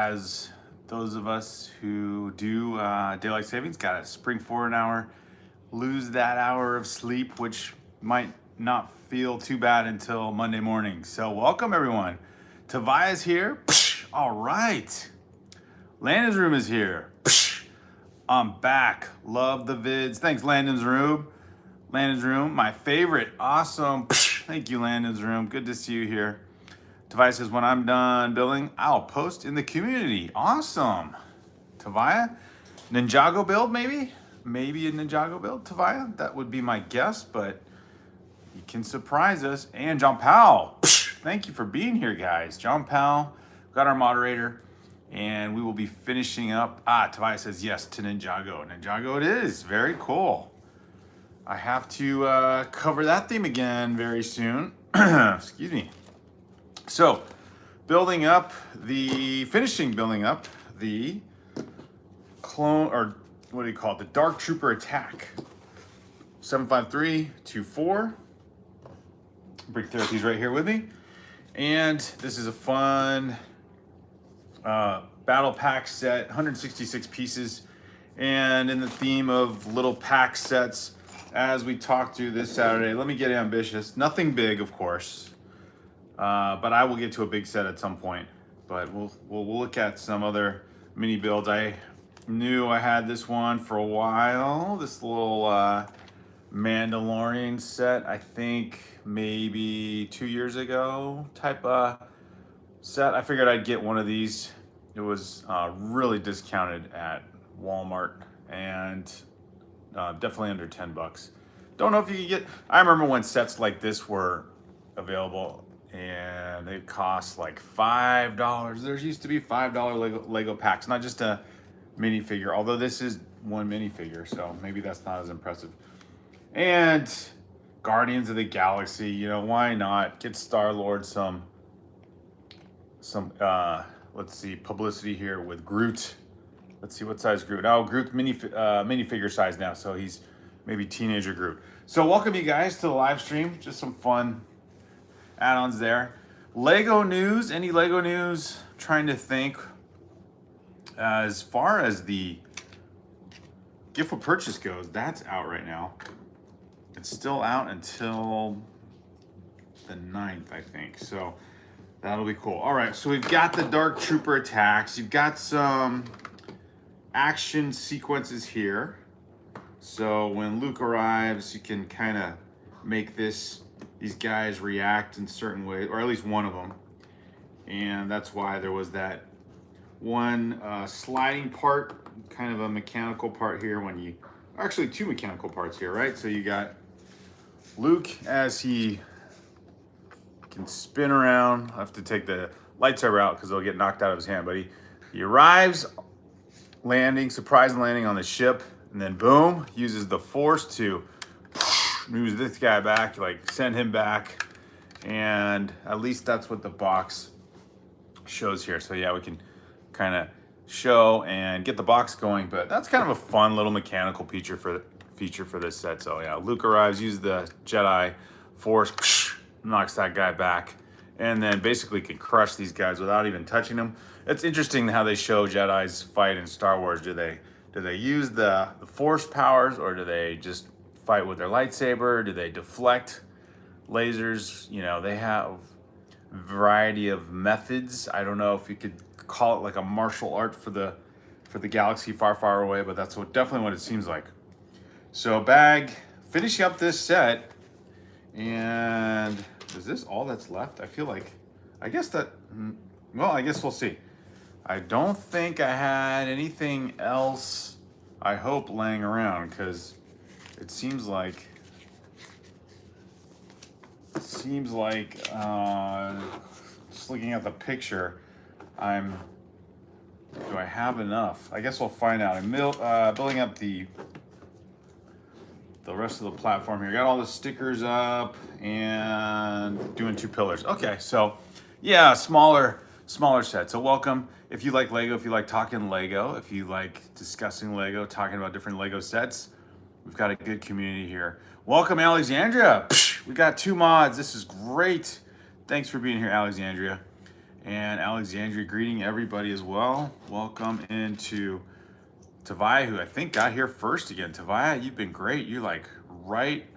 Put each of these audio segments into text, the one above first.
as those of us who do daylight savings, got to spring forward an hour, lose that hour of sleep, which might not feel too bad until Monday morning. So welcome everyone. Tavaya's here. All right. Landon's Room is here. I'm back. Love the vids. Thanks, Landon's Room. Landon's Room, my favorite. Awesome. Thank you, Landon's Room. Good to see you here. Tavaya says, when I'm done building, I'll post in the community. Awesome. Tavaya, Ninjago build maybe? Maybe a Ninjago build, Tavaya? That would be my guess, but you can surprise us. And John Powell, thank you for being here, guys. John Powell, got our moderator, and we will be finishing up. Tavaya says yes to Ninjago. Ninjago it is, very cool. I have to cover that theme again very soon. Excuse me. So, building up the clone, or what do you call it? The Dark Trooper Attack. 75324. BrickTherapy's right here with me. And this is a fun battle pack set, 166 pieces. And in the theme of little pack sets, as we talk through this Saturday, let me get ambitious. Nothing big, of course. But I will get to a big set at some point. But we'll look at some other mini builds. I knew I had this one for a while. This little Mandalorian set, I think maybe 2 years ago type set. I figured I'd get one of these. It was really discounted at Walmart and definitely under 10 bucks. Don't know if you could get, I remember when sets like this were available and they cost like $5. There used to be $5 Lego packs, not just a minifigure, although this is one minifigure, so maybe that's not as impressive. And Guardians of the Galaxy, you know, why not get Star-Lord some let's see, publicity here with Groot. Let's see, what size Groot? Oh, Groot minifigure size now, so he's maybe teenager Groot. So welcome you guys to the live stream. Just some fun add-ons there. Lego news, any Lego news? Trying to think. As far as the gift with purchase goes, that's out right now. It's still out until the 9th, I think. So that'll be cool. All right, so we've got the Dark Trooper attacks. You've got some action sequences here. So when Luke arrives, you can kind of make these guys react in certain ways, or at least one of them. And that's why there was that one sliding part, kind of a mechanical part here when you, actually two mechanical parts here, right? So you got Luke as he can spin around. I have to take the lightsaber out because it'll get knocked out of his hand, but he arrives, landing, surprise landing on the ship, and then boom, uses the force to moves this guy back, like send him back, and at least that's what the box shows here. So yeah, we can kind of show and get the box going, but that's kind of a fun little mechanical feature for this set. So yeah, Luke arrives, uses the Jedi force, knocks that guy back, and then basically can crush these guys without even touching them. It's interesting how they show Jedi's fight in Star Wars. Do they use the force powers, or do they just fight with their lightsaber? Do they deflect lasers? You know, they have a variety of methods. I don't know if you could call it like a martial art for the galaxy far away, but that's definitely what it seems like. So bag, finishing up this set, and is this all that's left? I feel like, I guess we'll see. I don't think I had anything else, I hope, laying around, because it seems like just looking at the picture, do I have enough? I guess we'll find out. I'm building up the rest of the platform here. Got all the stickers up and doing 2 pillars. Okay, so yeah, smaller set. So welcome. If you like Lego, if you like talking Lego, if you like discussing Lego, talking about different Lego sets, we've got a good community here. Welcome, Alexandria. We got 2 mods. This is great. Thanks for being here, Alexandria. And Alexandria greeting everybody as well. Welcome into Tavaya, who I think got here first again. Tavaya, you've been great. You're like right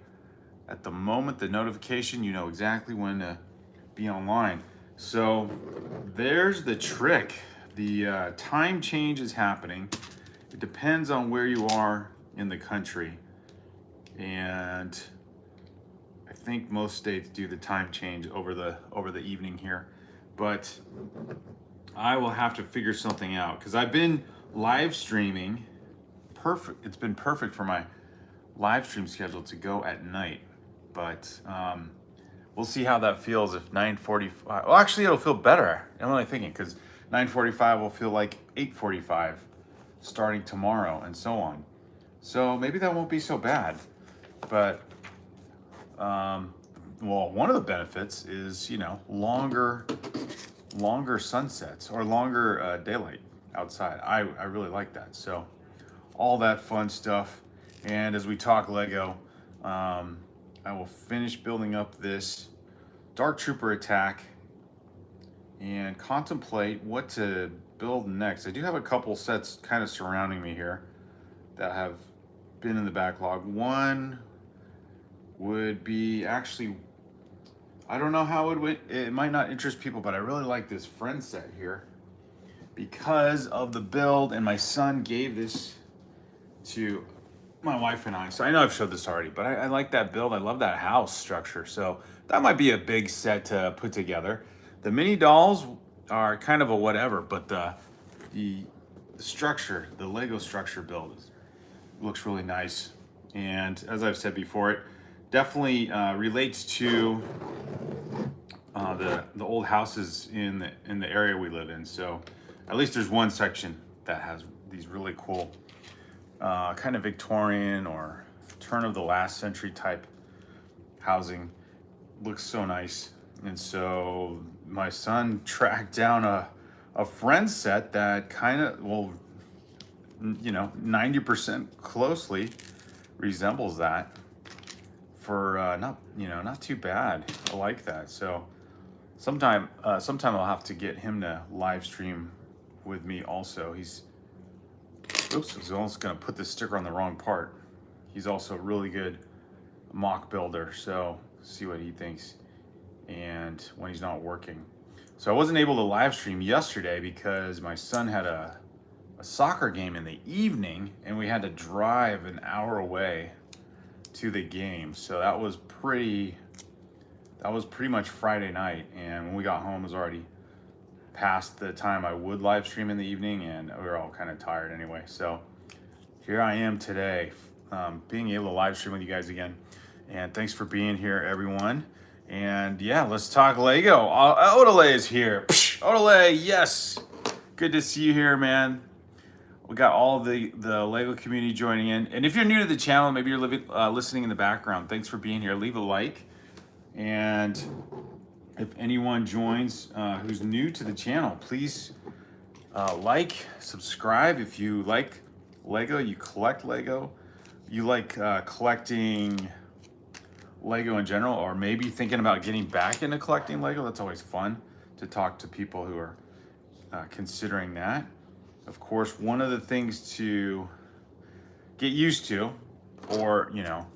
at the moment, the notification, you know exactly when to be online. So there's the trick. The time change is happening. It depends on where you are in the country. And I think most states do the time change over the evening here. But I will have to figure something out because I've been live streaming. Perfect. It's been perfect for my live stream schedule to go at night. But we'll see how that feels if 9:45. Well, actually, it'll feel better. I'm only thinking because 9:45 will feel like 8:45 starting tomorrow and so on. So maybe that won't be so bad. But well, one of the benefits is, you know, longer sunsets or longer daylight outside. I really like that. So all that fun stuff. And as we talk Lego, I will finish building up this Dark Trooper attack and contemplate what to build next. I do have a couple sets kind of surrounding me here that have been in the backlog. One would be actually, I don't know how it might not interest people, but I really like this friend set here because of the build, and my son gave this to my wife and I. So I know I've showed this already, but I like that build. I love that house structure. So that might be a big set to put together. The mini dolls are kind of a whatever, but the structure, the Lego structure build looks really nice. And as I've said before, it definitely relates to the old houses in the area we live in. So at least there's one section that has these really cool kind of Victorian or turn of the last century type housing. Looks so nice. And so my son tracked down a friend set that kind of, well, you know, 90% closely resembles that for not too bad. I like that. So sometime I'll have to get him to live stream with me also. I was almost gonna put this sticker on the wrong part. He's also a really good mock builder, so see what he thinks and when he's not working. So I wasn't able to live stream yesterday because my son had a soccer game in the evening and we had to drive an hour away to the game. So that was pretty much Friday night, and when we got home it was already past the time I would live stream in the evening, and we were all kind of tired anyway. So here I am today, being able to live stream with you guys again. And thanks for being here, everyone. And yeah, let's talk Lego. Odele is here. Odele, yes. Good to see you here, man. We got all the Lego community joining in. And if you're new to the channel, maybe you're listening in the background, thanks for being here. Leave a like. And if anyone joins who's new to the channel, please like, subscribe. If you like Lego, you collect Lego, you like collecting Lego in general, or maybe thinking about getting back into collecting Lego, that's always fun to talk to people who are considering that. Of course, one of the things to get used to, or, you know,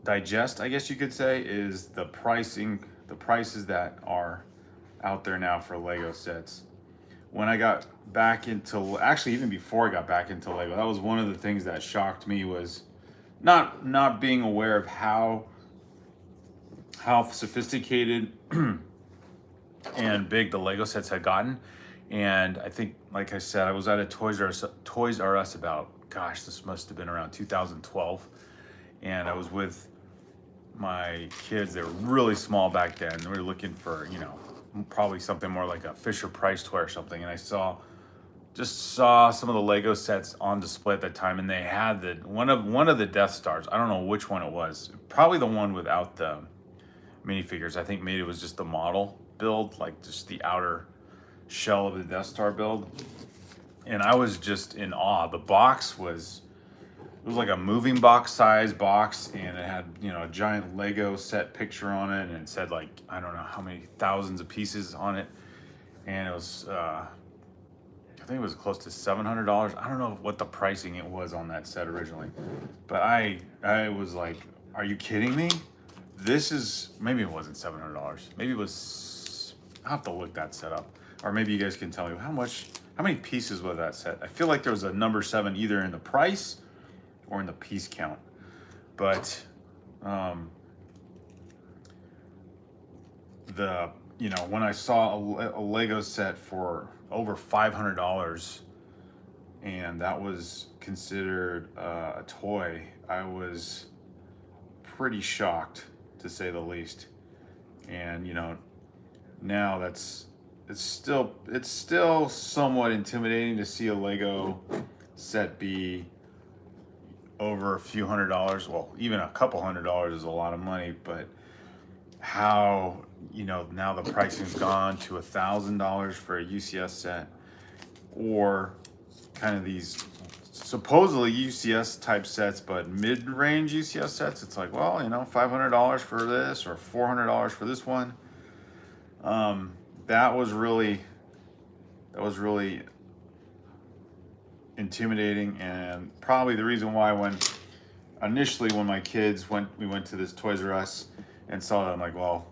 digest, I guess you could say, is the prices that are out there now for Lego sets. When I got back into, actually even before I got back into Lego, that was one of the things that shocked me, was not being aware of how sophisticated and big the Lego sets had gotten. And I think, like I said, I was at a Toys R Us about, gosh, this must have been around 2012. And I was with my kids. They were really small back then. We were looking for, you know, probably something more like a Fisher Price toy or something. And I just saw some of the Lego sets on display at that time, and they had one of the Death Stars. I don't know which one it was. Probably the one without the minifigures. I think maybe it was just the model build, like just the outer shell of the Death Star build. And I was just in awe. The box was like a moving box size box, and it had, you know, a giant Lego set picture on it, and it said like, I don't know how many thousands of pieces on it. and it was I think it was close to $700. I don't know what the pricing it was on that set originally, but I was like, are you kidding me? This is, maybe it wasn't $700. Maybe it was, I'll have to look that set up. Or maybe you guys can tell me how many pieces was that set? I feel like there was a number 7 either in the price or in the piece count. But when I saw a Lego set for over $500 and that was considered a toy, I was pretty shocked, to say the least. And now it's still somewhat intimidating to see a Lego set be over a few $100s. Well, even a couple $100s is a lot of money, but how now the pricing's gone to $1,000 for a UCS set, or kind of these supposedly UCS type sets, but mid-range UCS sets. It's like, well, $500 for this or $400 for this one. That was really intimidating, and probably the reason why when my kids we went to this Toys R Us and saw that, I'm like, well,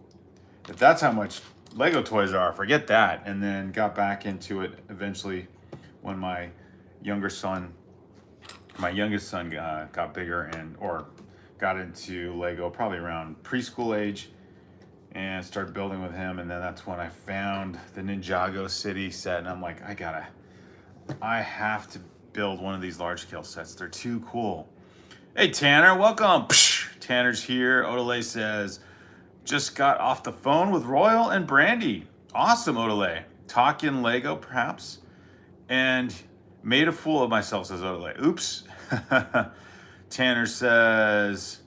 if that's how much Lego toys are, forget that. And then got back into it eventually when my youngest son got bigger or got into Lego probably around preschool age, and started building with him. And then that's when I found the Ninjago City set, and I'm like, I have to build one of these large scale sets. They're too cool. Hey Tanner, welcome. Tanner's here. Odele says, just got off the phone with Royal and Brandy. Awesome, Odele. Talking Lego, perhaps, and made a fool of myself, says Odele. Oops. Tanner says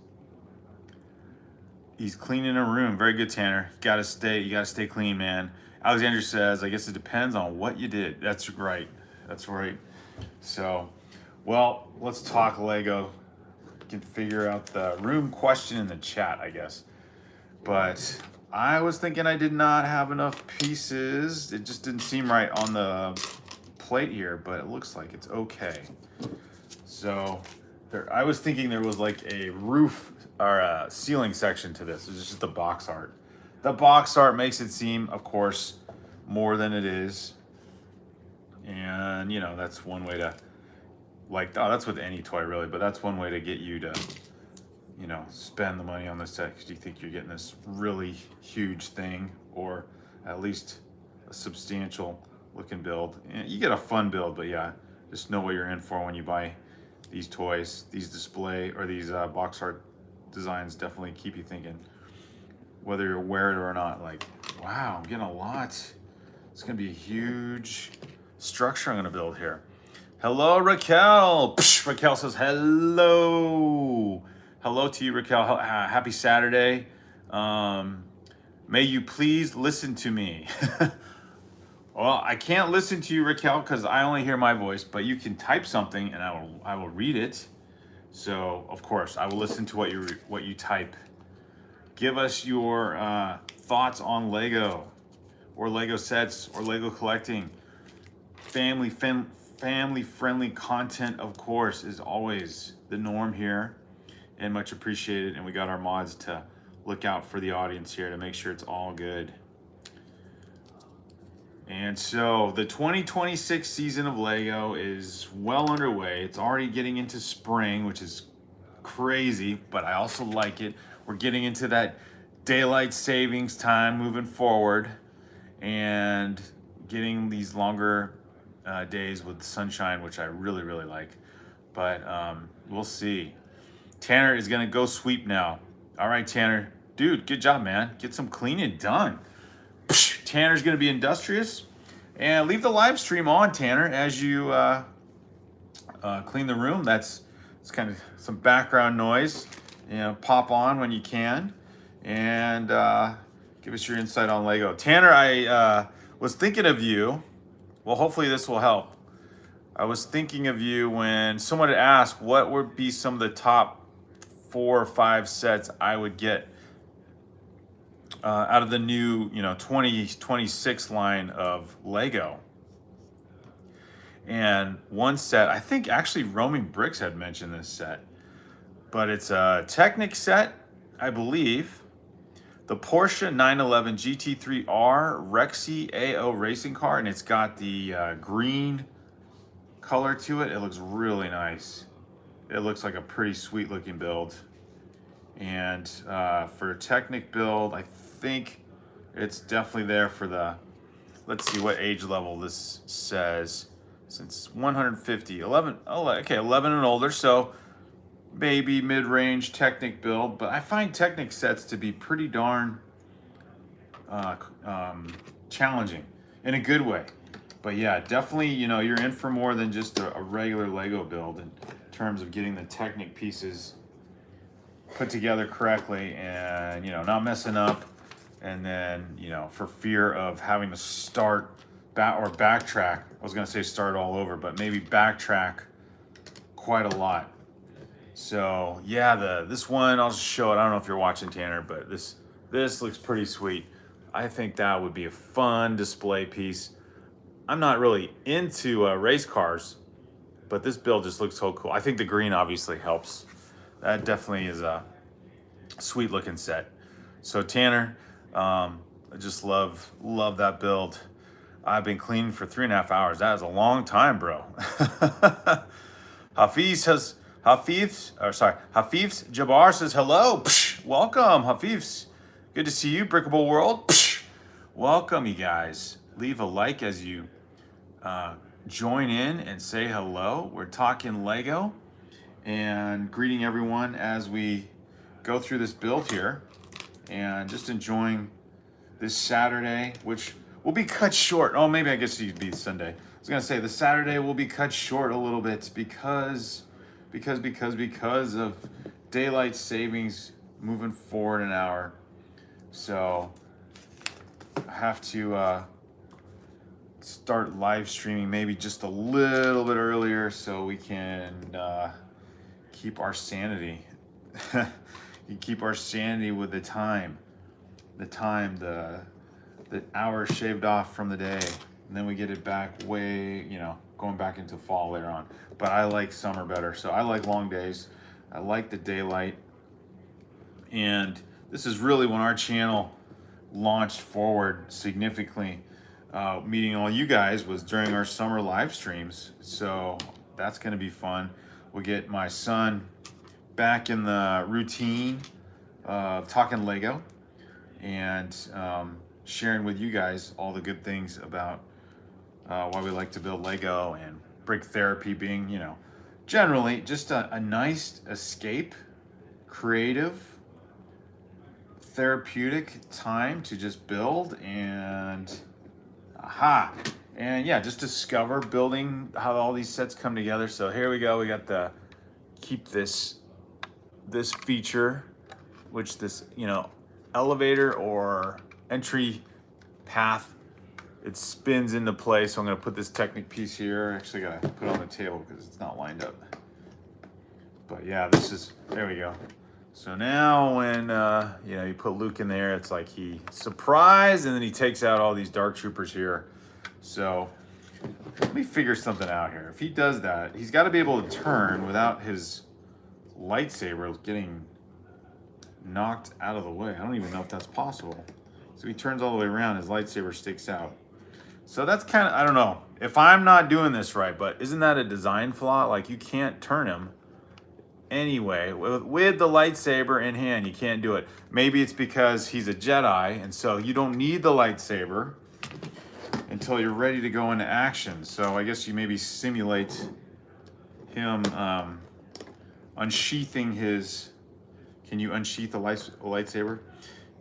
he's cleaning a room. Very good, Tanner. You gotta stay clean, man. Alexander says, I guess it depends on what you did. That's right. That's right. So, well, let's talk Lego. We can figure out the room question in the chat, I guess. But I was thinking I did not have enough pieces. It just didn't seem right on the plate here, but it looks like it's okay. So I was thinking there was like a roof or a ceiling section to this. It's just the box art. The box art makes it seem, of course, more than it is. And, that's one way to, that's with any toy really, but that's one way to get you to, spend the money on this set, because you think you're getting this really huge thing, or at least a substantial looking build. And you get a fun build, but yeah, just know what you're in for when you buy these toys. These display or these box art designs definitely keep you thinking, whether you're wear it or not, like, wow, I'm getting a lot. It's gonna be a huge structure I'm gonna build here. Hello, Raquel. Psh, Raquel says hello. Hello to you, Raquel. Happy Saturday. May you please listen to me. Well, I can't listen to you, Raquel, because I only hear my voice, but you can type something and I will read it. So, of course, I will listen to what you type. Give us your thoughts on Lego, or Lego sets, or Lego collecting. Family-friendly content, of course, is always the norm here, and much appreciated. And we got our mods to look out for the audience here to make sure it's all good. And so the 2026 season of Lego is well underway. It's already getting into spring, which is crazy, but I also like it. We're getting into that daylight savings time moving forward, and getting these longer days with sunshine, which I really, really like. But we'll see. Tanner is gonna go sweep now. All right, Tanner. Dude, good job, man. Get some cleaning done. Tanner's gonna be industrious. And leave the live stream on, Tanner, as you clean the room. It's kind of some background noise. Pop on when you can, and give us your insight on Lego. Tanner, I was thinking of you. Well, hopefully this will help. I was thinking of you when someone had asked what would be some of the top 4 or 5 sets I would get out of the new, 2026 line of Lego. And one set, I think actually Roaming Bricks had mentioned this set, but it's a Technic set, I believe. The Porsche 911 GT3R Rexy AO racing car, and it's got the green color to it. It looks really nice. It looks like a pretty sweet looking build. And for a Technic build, I think it's definitely there for the, let's see what age level this says. Since 150, 11 and older, so maybe mid-range Technic build. But I find Technic sets to be pretty darn challenging in a good way. But yeah, definitely, you're in for more than just a regular Lego build in terms of getting the Technic pieces put together correctly and, not messing up. And then, for fear of having to start or backtrack. I was gonna say start all over, but maybe backtrack quite a lot. So yeah, this one, I'll just show it. I don't know if you're watching, Tanner, but this looks pretty sweet. I think that would be a fun display piece. I'm not really into race cars, but this build just looks so cool. I think the green obviously helps. That definitely is a sweet looking set. So Tanner, I just love that build. I've been cleaning for 3.5 hours. That is a long time, bro. Hafiz Jabbar says hello. Psh, welcome, Hafiz. Good to see you, Brickable World. Psh, welcome, you guys. Leave a like as you join in and say hello. We're talking Lego and greeting everyone as we go through this build here and just enjoying this Saturday, which will be cut short. Oh, maybe I guess it'd be Sunday. I was gonna say the Saturday will be cut short a little bit because of daylight savings moving forward an hour. So I have to start live streaming maybe just a little bit earlier so we can keep our sanity. You keep our sanity with the hour shaved off from the day, and then we get it back way, going back into fall later on. But I like summer better, so I like long days. I like the daylight. And this is really when our channel launched forward significantly. Meeting all you guys was during our summer live streams, so that's going to be fun. We'll get my son back in the routine of talking Lego and sharing with you guys all the good things about why we like to build Lego, and Brick Therapy being, generally just a nice escape, creative, therapeutic time to just build and just discover building how all these sets come together. So here we go. We got the keep this feature, which this elevator or entry path, it spins into place. So I'm going to put this Technic piece here. Actually got to put it on the table because it's not lined up. But yeah, there we go. So now when you put Luke in there, it's like he surprised, and then he takes out all these Dark Troopers here. So let me figure something out here. If he does that, he's got to be able to turn without his lightsaber getting knocked out of the way. I don't even know if that's possible. So he turns all the way around, his lightsaber sticks out. So that's kind of, I don't know if I'm not doing this right, but isn't that a design flaw? Like, you can't turn him anyway with the lightsaber in hand. You can't do it. Maybe it's because he's a Jedi, and so you don't need the lightsaber until you're ready to go into action. So I guess you maybe simulate him unsheathing his. Can you unsheath a lightsaber?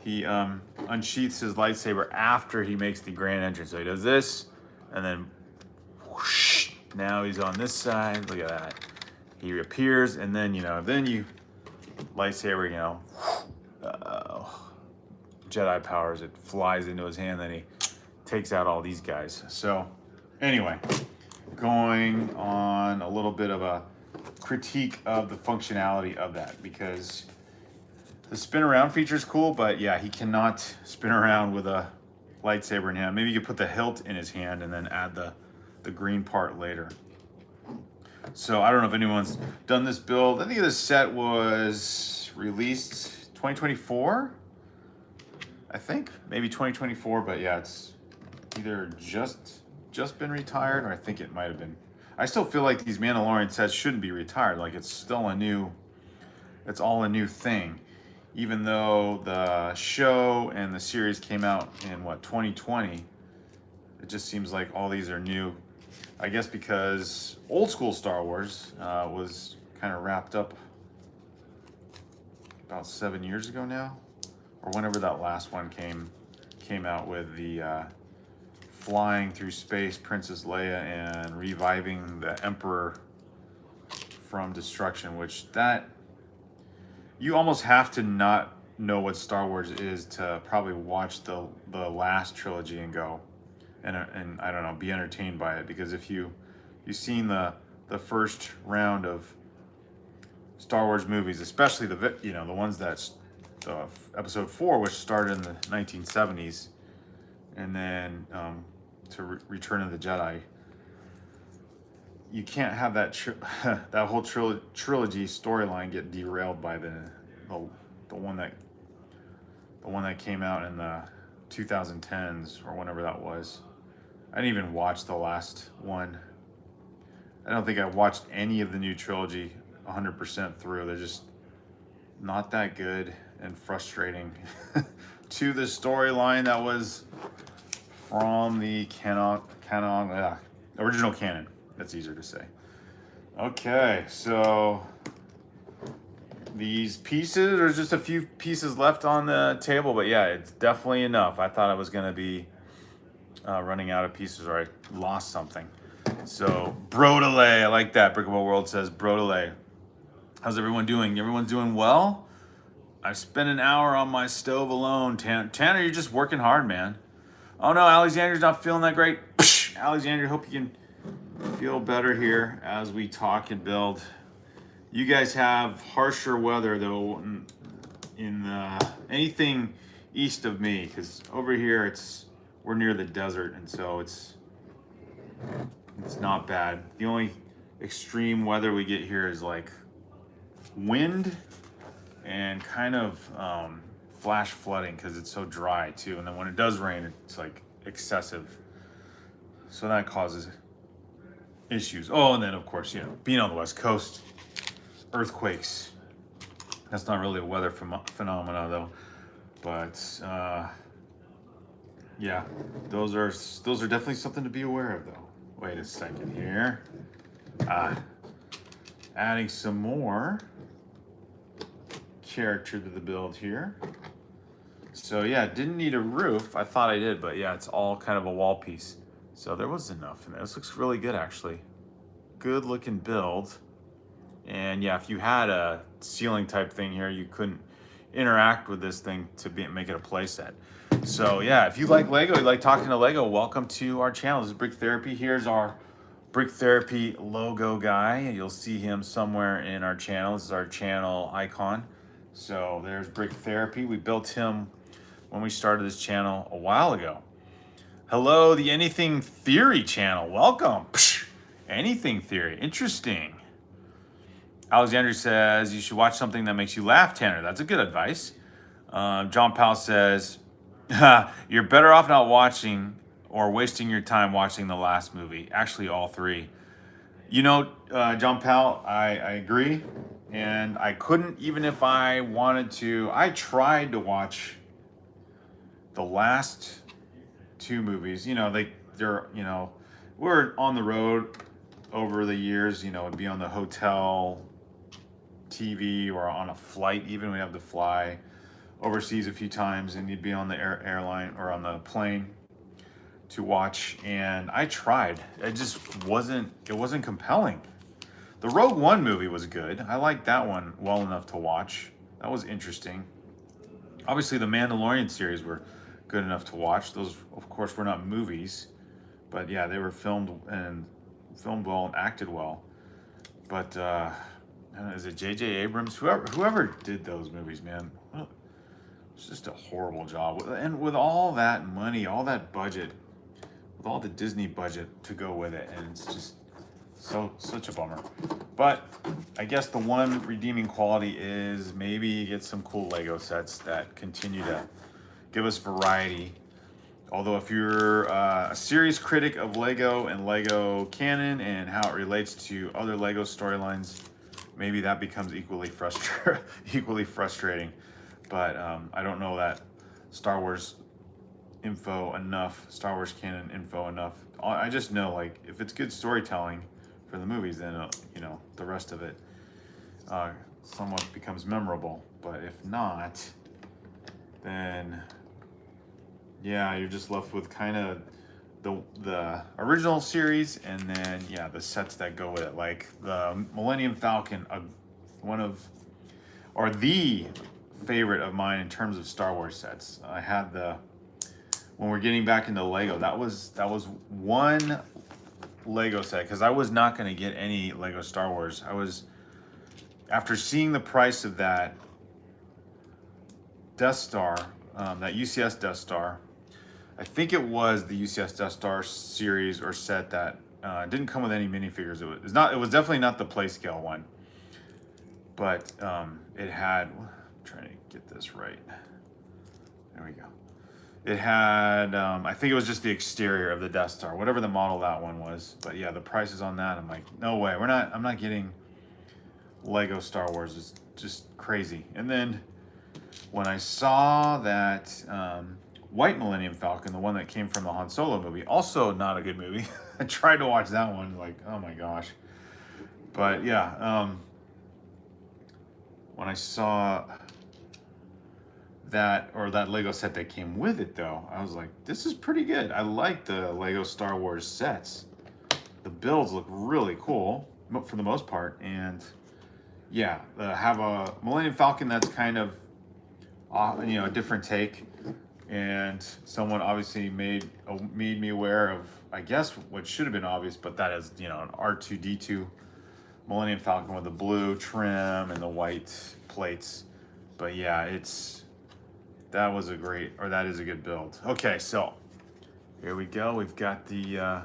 He unsheaths his lightsaber after he makes the grand entrance. So he does this, and then whoosh, now he's on this side. Look at that. He reappears, and then lightsaber, Jedi powers, it flies into his hand, then he takes out all these guys. So anyway, going on a little bit of a critique of the functionality of that, because The spin around feature is cool, but yeah, he cannot spin around with a lightsaber in hand. Maybe you could put the hilt in his hand and then add the green part later. So I don't know if anyone's done this build. I think this set was released 2024. I think maybe 2024, but yeah, it's either just been retired, or I think it might have been. I still feel like these Mandalorian sets shouldn't be retired. Like it's still it's all a new thing. Even though the show and the series came out in what, 2020, it just seems like all these are new. I guess because old school Star Wars was kind of wrapped up about 7 years ago now, or whenever that last one came out with the flying through space Princess Leia and reviving the Emperor from destruction, which that you almost have to not know what Star Wars is to probably watch the last trilogy and go and I don't know, be entertained by it. Because if you've seen the first round of Star Wars movies, especially the ones that episode 4, which started in the 1970s, and then to Return of the Jedi, you can't have that that whole trilogy storyline get derailed by the one that came out in the 2010s or whenever that was. I didn't even watch the last one. I don't think I watched any of the new trilogy 100% through. They're just not that good and frustrating to the storyline that was from the original canon. That's easier to say. Okay, so these pieces, there's just a few pieces left on the table, but yeah, it's definitely enough. I thought I was gonna be running out of pieces, or I lost something. So, Brodele, I like that. Brickable World says Brodele. How's everyone doing? Everyone's doing well? I spent an hour on my stove alone. Tanner, you're just working hard, man. Oh no, Alexander's not feeling that great. Alexander, hope you can feel better here as we talk and build. You guys have harsher weather though in anything east of me, because over here we're near the desert, and so it's not bad. The only extreme weather we get here is like wind and kind of flash flooding, because it's so dry too. And then when it does rain, it's like excessive. So that causes issues. Oh, and then of course, being on the West Coast, earthquakes. That's not really a weather phenomena though. But yeah, those are definitely something to be aware of though. Wait a second here. Adding some more character to the build here. So yeah, didn't need a roof. I thought I did, but yeah, it's all kind of a wall piece. So there was enough in there. This looks really good actually. Good looking build. And yeah, if you had a ceiling type thing here, you couldn't interact with this thing to make it a play set. So yeah, if you like Lego, you like talking to Lego, welcome to our channel. This is Brick Therapy. Here's our Brick Therapy logo guy. You'll see him somewhere in our channel. This is our channel icon. So there's Brick Therapy. We built him when we started this channel a while ago. Hello, the Anything Theory channel. Welcome. Psh, Anything Theory. Interesting. Alexander says you should watch something that makes you laugh, Tanner. That's a good advice. John Powell says, you're better off not watching or wasting your time watching the last movie. Actually, all three. You know, John Powell, I agree. And I couldn't, even if I wanted to. I tried to watch the last two movies. We're on the road over the years. It'd be on the hotel TV or on a flight. Even we have to fly overseas a few times, and you'd be on the airline or on the plane to watch. And I tried. It wasn't compelling. The Rogue One movie was good. I liked that one well enough to watch. That was interesting. Obviously, the Mandalorian series were good enough to watch. Those, of course, were not movies, but yeah, they were filmed well and acted well. But is it J.J. Abrams? Whoever did those movies, man. Well, it's just a horrible job. And with all that money, all that budget, with all the Disney budget to go with it, and it's just such a bummer. But I guess the one redeeming quality is maybe you get some cool Lego sets that continue to give us variety. Although if you're a serious critic of Lego and Lego canon and how it relates to other Lego storylines, maybe that becomes equally frustrating. But I don't know that Star Wars canon info enough. I just know, like, if it's good storytelling for the movies, then you know, the rest of it somewhat becomes memorable. But if not, then yeah, you're just left with kind of the original series, and then yeah, the sets that go with it, like the Millennium Falcon, the favorite of mine in terms of Star Wars sets. I had when we're getting back into Lego, that was one Lego set, because I was not going to get any Lego Star Wars. After seeing the price of that Death Star, that UCS Death Star, I think it was the UCS Death Star series or set that didn't come with any minifigures. It was definitely not the play scale one, but it had. I'm trying to get this right. There we go. It had, I think it was just the exterior of the Death Star, whatever the model that one was. But yeah, the prices on that, I'm like, no way, I'm not getting Lego Star Wars. It's just crazy. And then when I saw that White Millennium Falcon, the one that came from the Han Solo movie, also not a good movie. I tried to watch that one, like, oh my gosh. But yeah, when I saw that Lego set that came with it, though, I was like, this is pretty good. I like the Lego Star Wars sets. The builds look really cool for the most part, and yeah, have a Millennium Falcon that's kind of a different take, and someone obviously made me aware of, I guess, what should have been obvious, but that is, an R2-D2 Millennium Falcon with the blue trim and the white plates. But yeah, that is a good build. Okay, so here we go. We've got the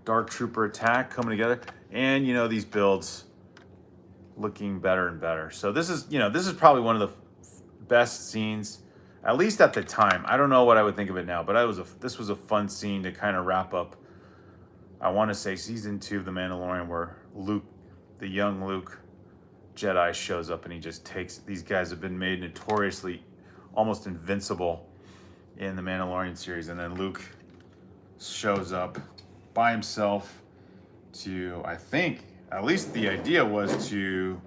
Dark Trooper attack coming together, and these builds looking better and better. So this is probably one of the best scenes, at least at the time. I don't know what I would think of it now, but this was a fun scene to kind of wrap up, I want to say, season 2 of The Mandalorian, where the young Luke Jedi, shows up and he just takes. These guys have been made notoriously almost invincible in the Mandalorian series, and then Luke shows up by himself to, I think, at least the idea was to,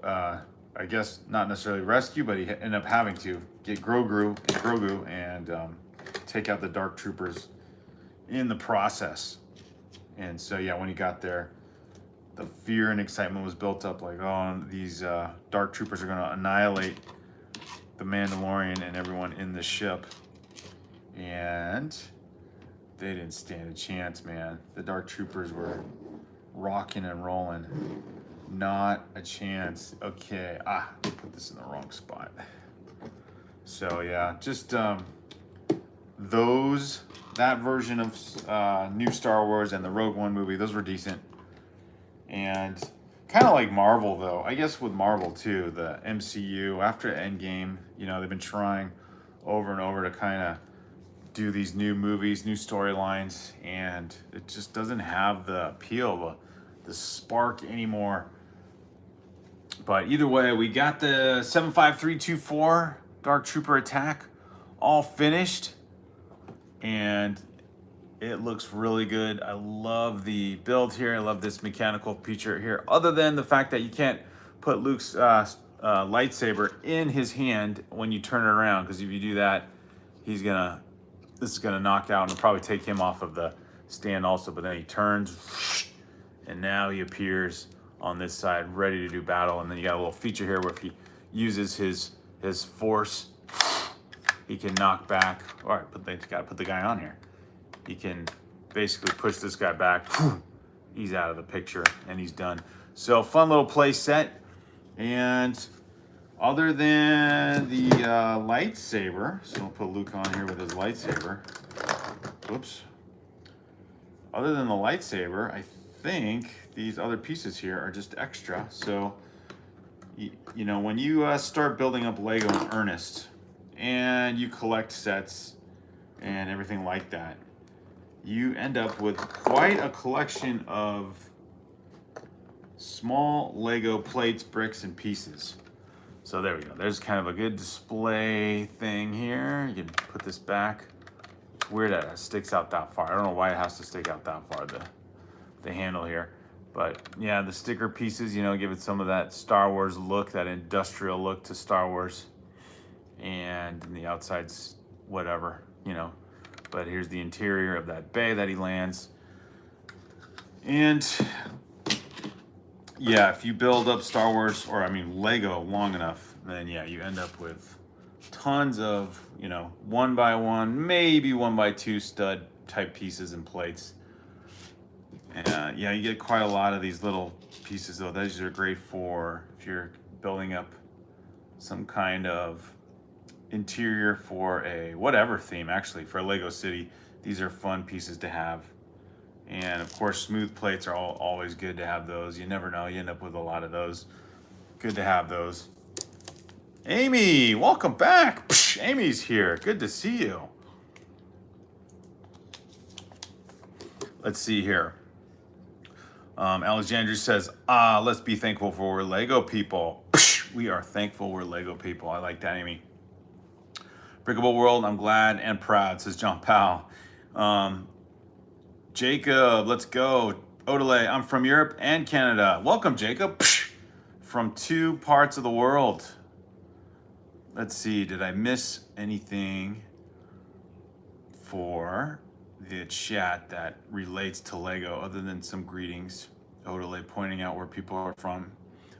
I guess not necessarily rescue, but he ended up having to get Grogu and take out the Dark Troopers in the process. And so yeah, when he got there, the fear and excitement was built up, like, oh, these Dark Troopers are going to annihilate the Mandalorian and everyone in the ship. And they didn't stand a chance, man. The Dark Troopers were rocking and rolling. Not a chance. Okay, put this in the wrong spot. So yeah, just that version of new Star Wars and the Rogue One movie, those were decent. And kind of like Marvel, though. I guess with Marvel, too, the MCU, after Endgame, they've been trying over and over to kind of do these new movies, new storylines, and it just doesn't have the appeal, the spark anymore. But either way, we got the 75324 Dark Trooper attack all finished, and it looks really good. I love the build here. I love this mechanical feature here, other than the fact that you can't put Luke's lightsaber in his hand when you turn it around, because if you do that, this is gonna knock out and probably take him off of the stand also. But then he turns, and now he appears on this side ready to do battle. And then you got a little feature here where if he uses his force, he can knock back. All right, but they gotta put the guy on here. He can basically push this guy back. He's out of the picture and he's done. So fun little play set. And other than the lightsaber, so we'll put Luke on here with his lightsaber. Whoops. Other than the lightsaber, I think these other pieces here are just extra. So, you know, when you start building up Lego in earnest and you collect sets and everything like that, you end up with quite a collection of small Lego plates, bricks, and pieces. So there we go. There's kind of a good display thing here. You can put this back. It's weird that it sticks out that far. I don't know why it has to stick out that far, the handle here. But yeah, the sticker pieces, you know, give it some of that Star Wars look, that industrial look to Star Wars. And the outside's whatever, you know. But here's the interior of that bay that he lands. And yeah, if you build up Star Wars, or I mean Lego, long enough, then yeah, you end up with tons of, you know, 1x1, maybe 1x2 stud type pieces and plates. And yeah, you get quite a lot of these little pieces though. These are great for if you're building up some kind of interior for a whatever theme, actually for a Lego city. These are fun pieces to have. And of course, smooth plates are always good to have those. You never know, you end up with a lot of those. Good to have those. Amy, welcome back. Psh, Amy's here, good to see you. Let's see here. Alexandria says, let's be thankful for we're Lego people. Psh, we are thankful we're Lego people. I like that, Amy. Brickable World, I'm glad and proud, says John Powell. Jacob, let's go. Odelay, I'm from Europe and Canada. Welcome, Jacob. Psh, from 2 parts of the world. Let's see, did I miss anything for the chat that relates to Lego other than some greetings? Odelay pointing out where people are from.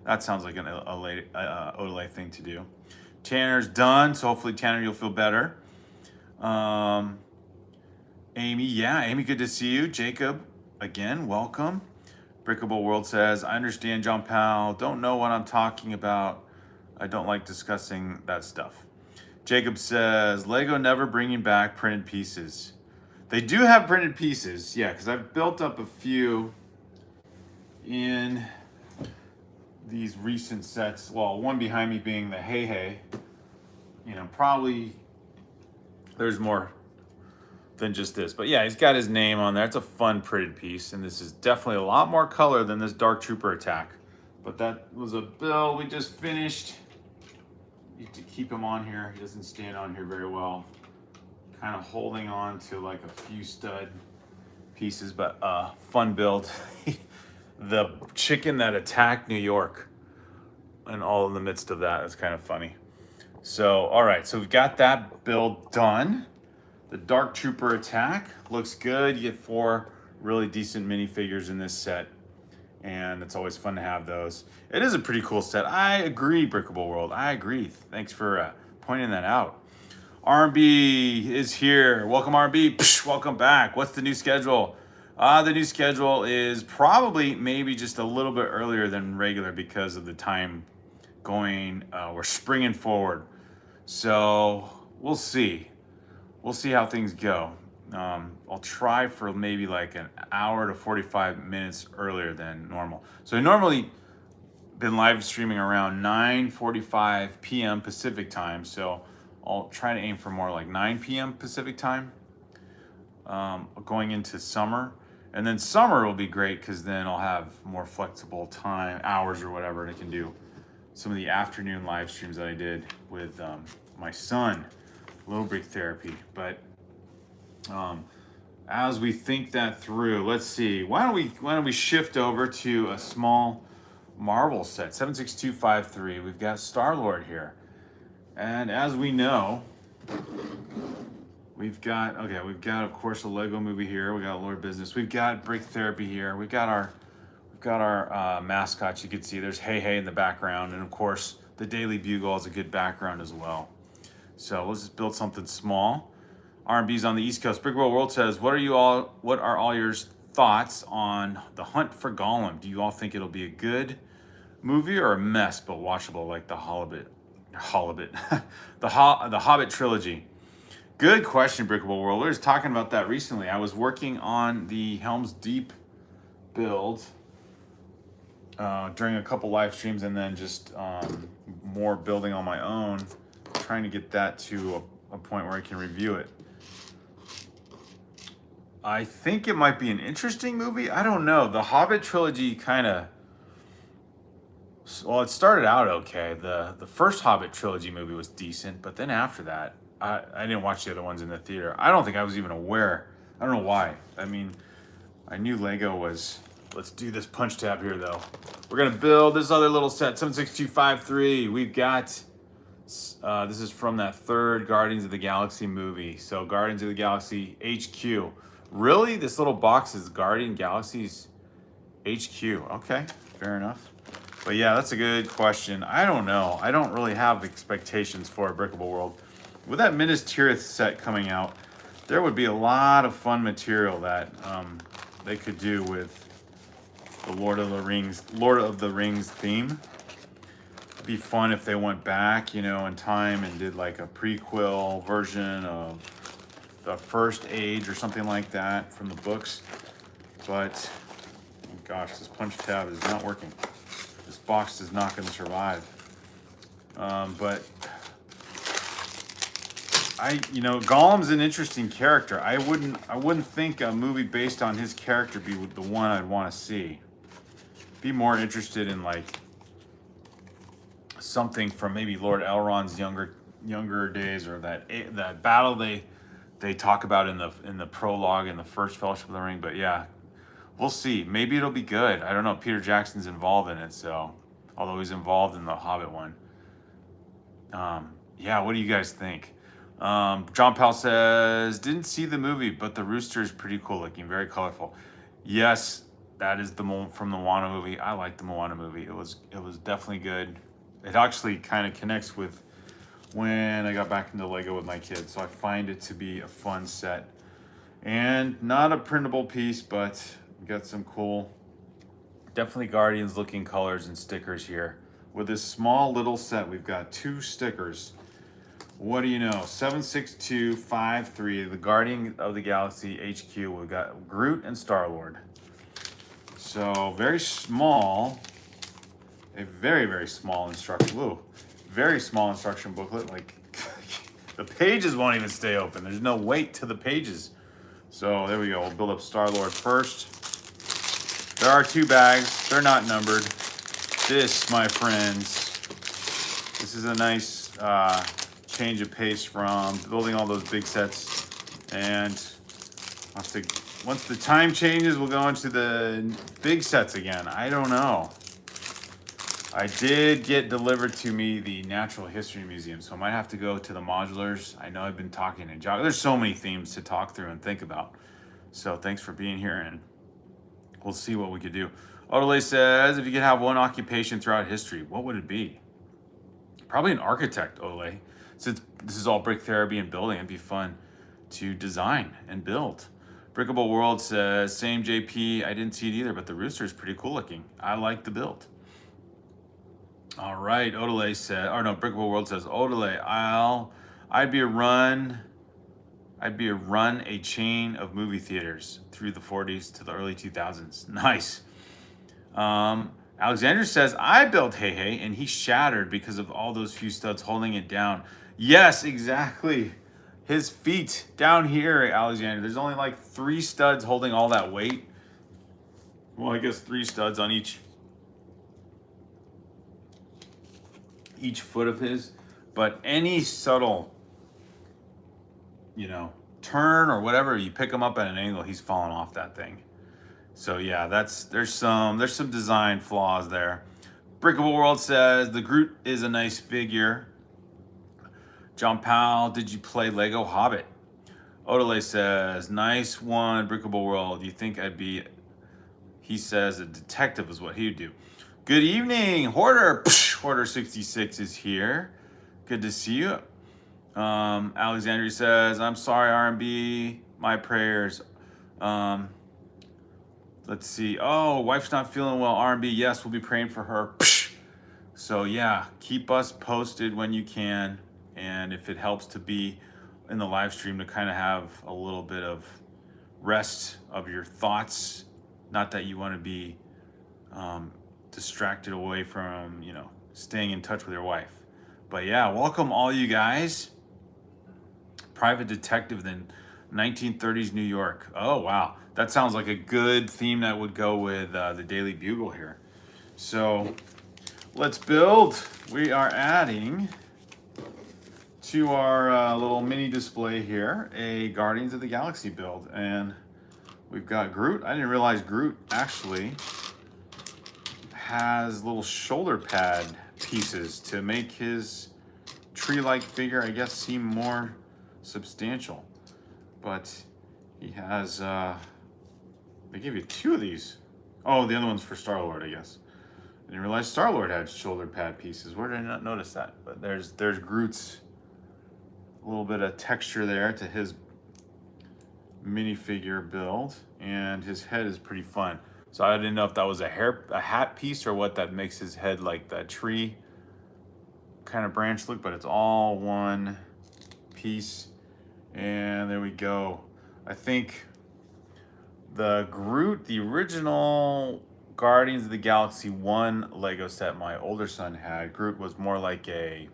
That sounds like an Odelay thing to do. Tanner's done, so hopefully Tanner, you'll feel better. Amy, yeah, Amy, good to see you. Jacob, again, welcome. Brickable World says, I understand, John Powell. Don't know what I'm talking about. I don't like discussing that stuff. Jacob says, Lego never bringing back printed pieces. They do have printed pieces, yeah, because I've built up a few in these recent sets. Well, one behind me being the Hey Hey. You know, probably there's more than just this. But yeah, he's got his name on there. It's a fun printed piece, and this is definitely a lot more color than this Dark Trooper attack. But that was a build we just finished. You have to keep him on here. He doesn't stand on here very well. Kind of holding on to like a few stud pieces, but fun build. The chicken that attacked New York and all in the midst of that is kind of funny. So, all right, so we've got that build done. The Dark Trooper attack looks good. You get 4 really decent minifigures in this set, and it's always fun to have those. It is a pretty cool set. I agree, Brickable World. I agree. Thanks for pointing that out. R&B is here. Welcome, R&B. Psh, welcome back. What's the new schedule? The new schedule is probably maybe just a little bit earlier than regular because of the time going. We're springing forward. So we'll see. We'll see how things go. I'll try for maybe like an hour to 45 minutes earlier than normal. So I normally been live streaming around 9:45 p.m. Pacific time. So I'll try to aim for more like 9 p.m. Pacific time going into summer. And then summer will be great because then I'll have more flexible time, hours or whatever, and I can do some of the afternoon live streams that I did with my son, Little Brick Therapy. But as we think that through, let's see. Why don't we shift over to a small Marvel set, 76253. We've got Star-Lord here. And as we know, we've got of course a Lego movie here. We got Lord Business. We've got Brick Therapy here. We've got our mascots. You can see there's Hey Hey in the background, and of course the Daily Bugle is a good background as well. So let's just build something small. R&B's on the East Coast. Brick World says, what are all your thoughts on The Hunt for Gollum. Do you all think it'll be a good movie or a mess, but watchable like the the Hobbit trilogy? Good question, Brickable World. We were talking about that recently. I was working on the Helm's Deep build during a couple live streams, and then just more building on my own, trying to get that to a point where I can review it. I think it might be an interesting movie. I don't know. The Hobbit trilogy kind of, well, it started out okay. The first Hobbit trilogy movie was decent, but then after that, I didn't watch the other ones in the theater. I don't think I was even aware. I don't know why. I mean, I knew Lego was, let's do this punch tab here though. We're gonna build this other little set, 76253. We've got, this is from that third Guardians of the Galaxy movie. So Guardians of the Galaxy HQ. Really? This little box is Guardian Galaxy's HQ. Okay, fair enough. But yeah, that's a good question. I don't know. I don't really have expectations for a Brickable World. With that Minas Tirith set coming out, there would be a lot of fun material that they could do with the Lord of the Rings theme. It'd be fun if they went back, you know, in time and did like a prequel version of the First Age or something like that from the books. But oh gosh, this punch tab is not working. This box is not going to survive. But you know, Gollum's an interesting character. I wouldn't think a movie based on his character be the one I'd want to see. Be more interested in like something from maybe Lord Elrond's younger days, or that battle they talk about in the prologue in the first Fellowship of the Ring. But yeah, we'll see. Maybe it'll be good. I don't know. Peter Jackson's involved in it, so although he's involved in the Hobbit one. Yeah, what do you guys think? John Powell says, didn't see the movie, but the rooster is pretty cool looking, very colorful. Yes, that is from the Moana movie. I like the Moana movie. It was definitely good. It actually kind of connects with when I got back into Lego with my kids, so I find it to be a fun set. And not a printable piece, but got some cool, definitely Guardians looking colors and stickers here. With this small little set, we've got 2 stickers. What do you know? 76253, the Guardian of the Galaxy HQ. We've got Groot and Star-Lord. So very small, a very, very small instruction. Whoa, very small instruction booklet. Like the pages won't even stay open. There's no weight to the pages. So there we go. We'll build up Star-Lord first. There are 2 bags. They're not numbered. This, my friends, this is a nice change of pace from building all those big sets. And once the time changes, we'll go into the big sets again. I don't know. I did get delivered to me the Natural History Museum, so I might have to go to the modulars. I know I've been talking and jogging. There's so many themes to talk through and think about. So thanks for being here, and we'll see what we could do. Odele says, if you could have one occupation throughout history, what would it be? Probably an architect, Odele. Since this is all brick therapy and building, it'd be fun to design and build. Brickable World says, same JP, I didn't see it either, but the rooster is pretty cool looking. I like the build. All right, Odele said, or no, Brickable World says, Odele, I'd be a run a chain of movie theaters through the 40s to the early 2000s. Nice. Alexander says, I built Hey Hey and he shattered because of all those few studs holding it down. Yes, exactly. His feet down here, Alexander. There's only like 3 studs holding all that weight. Well, I guess 3 studs on each foot of his. But any subtle, you know, turn or whatever, you pick him up at an angle, he's falling off that thing. So yeah, there's some design flaws there. Brickable World says the Groot is a nice figure. John Powell, did you play Lego Hobbit? Odele says, nice one, Brickable World. You think I'd be, he says a detective is what he would do. Good evening, Hoarder. Hoarder 66 is here. Good to see you. Alexandria says, I'm sorry, R&B, my prayers. Let's see. Oh, wife's not feeling well. R&B. Yes, we'll be praying for her. So yeah, keep us posted when you can. And if it helps to be in the live stream to kind of have a little bit of rest of your thoughts, not that you want to be distracted away from, staying in touch with your wife. But yeah, welcome all you guys. Private detective in 1930s New York. Oh, wow. That sounds like a good theme that would go with the Daily Bugle here. So let's build. We are adding to our little mini display here a Guardians of the Galaxy build. And we've got Groot. I didn't realize Groot actually has little shoulder pad pieces to make his tree-like figure, I guess, seem more substantial. But he has, they give you 2 of these. Oh, the other one's for Star-Lord, I guess. I didn't realize Star-Lord had shoulder pad pieces. Where did I not notice that? But there's Groot's, a little bit of texture there to his minifigure build, and his head is pretty fun. So I didn't know if that was a hat piece or what that makes his head like that tree kind of branch look, but it's all one piece. And there we go. I think the Groot, the original Guardians of the Galaxy 1 Lego set my older son had, Groot was more like a,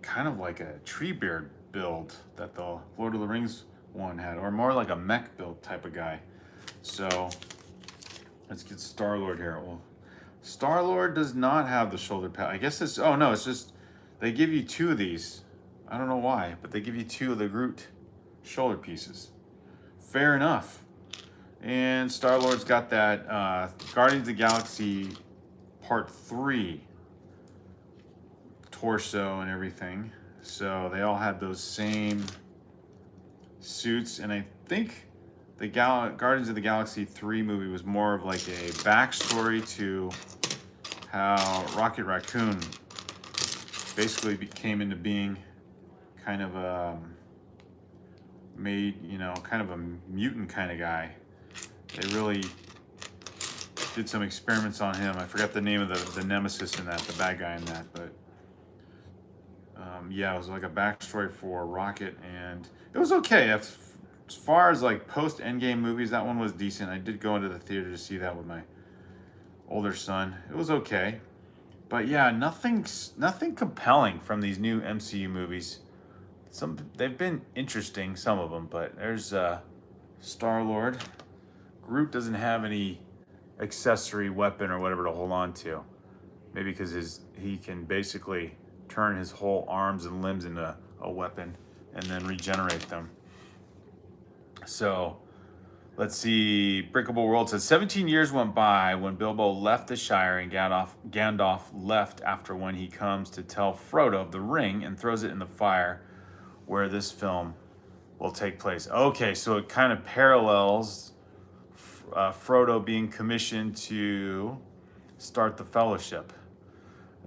kind of like a tree beard build that the Lord of the Rings one had, or more like a mech build type of guy. So let's get Star-Lord here. Well, Star-Lord does not have the shoulder pad. I guess it's, oh no, it's just, they give you 2 of these. I don't know why, but they give you 2 of the Groot shoulder pieces. Fair enough. And Star-Lord's got that Guardians of the Galaxy Part 3 torso and everything. So they all had those same suits, and I think the Guardians of the Galaxy 3 movie was more of like a backstory to how Rocket Raccoon basically came into being, kind of a kind of a mutant kind of guy. They really did some experiments on him. I forgot the name of the nemesis in that, the bad guy in that, but yeah, it was like a backstory for Rocket, and it was okay. As far as like post-Endgame movies, that one was decent. I did go into the theater to see that with my older son. It was okay. But yeah, nothing compelling from these new MCU movies. They've been interesting, some of them, but there's Star-Lord. Groot doesn't have any accessory weapon or whatever to hold on to. Maybe because he can basically turn his whole arms and limbs into a weapon and then regenerate them. So let's see. Brickable World says 17 years went by when Bilbo left the Shire, and Gandalf left after, when he comes to tell Frodo of the ring and throws it in the fire where this film will take place. Okay, so it kind of parallels Frodo being commissioned to start the Fellowship.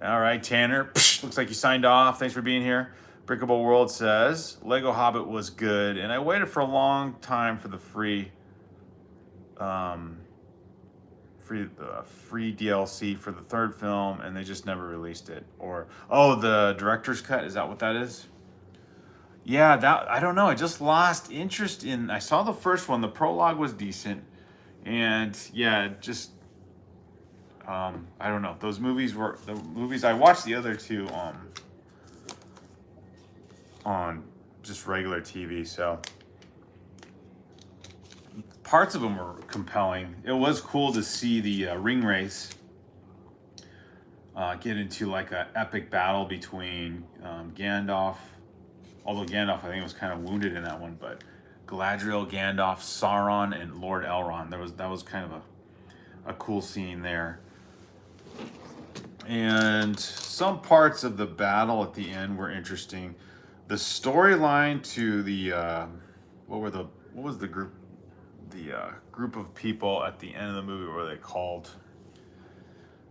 All right, Tanner, looks like you signed off. Thanks for being here. Brickable World says, Lego Hobbit was good, and I waited for a long time for the free DLC for the 3rd film, and they just never released it. Or, oh, the director's cut, is that what that is? Yeah, that, I don't know. I just lost interest in, I saw the first one. The prologue was decent, and yeah, just, I don't know. Those movies were the movies I watched. The other 2 on just regular TV. So parts of them were compelling. It was cool to see the ring race get into like an epic battle between Gandalf. Although Gandalf, I think, was kind of wounded in that one, but Galadriel, Gandalf, Sauron, and Lord Elrond. That was kind of a cool scene there. And some parts of the battle at the end were interesting. The storyline to the what was the group of people at the end of the movie? What were they called?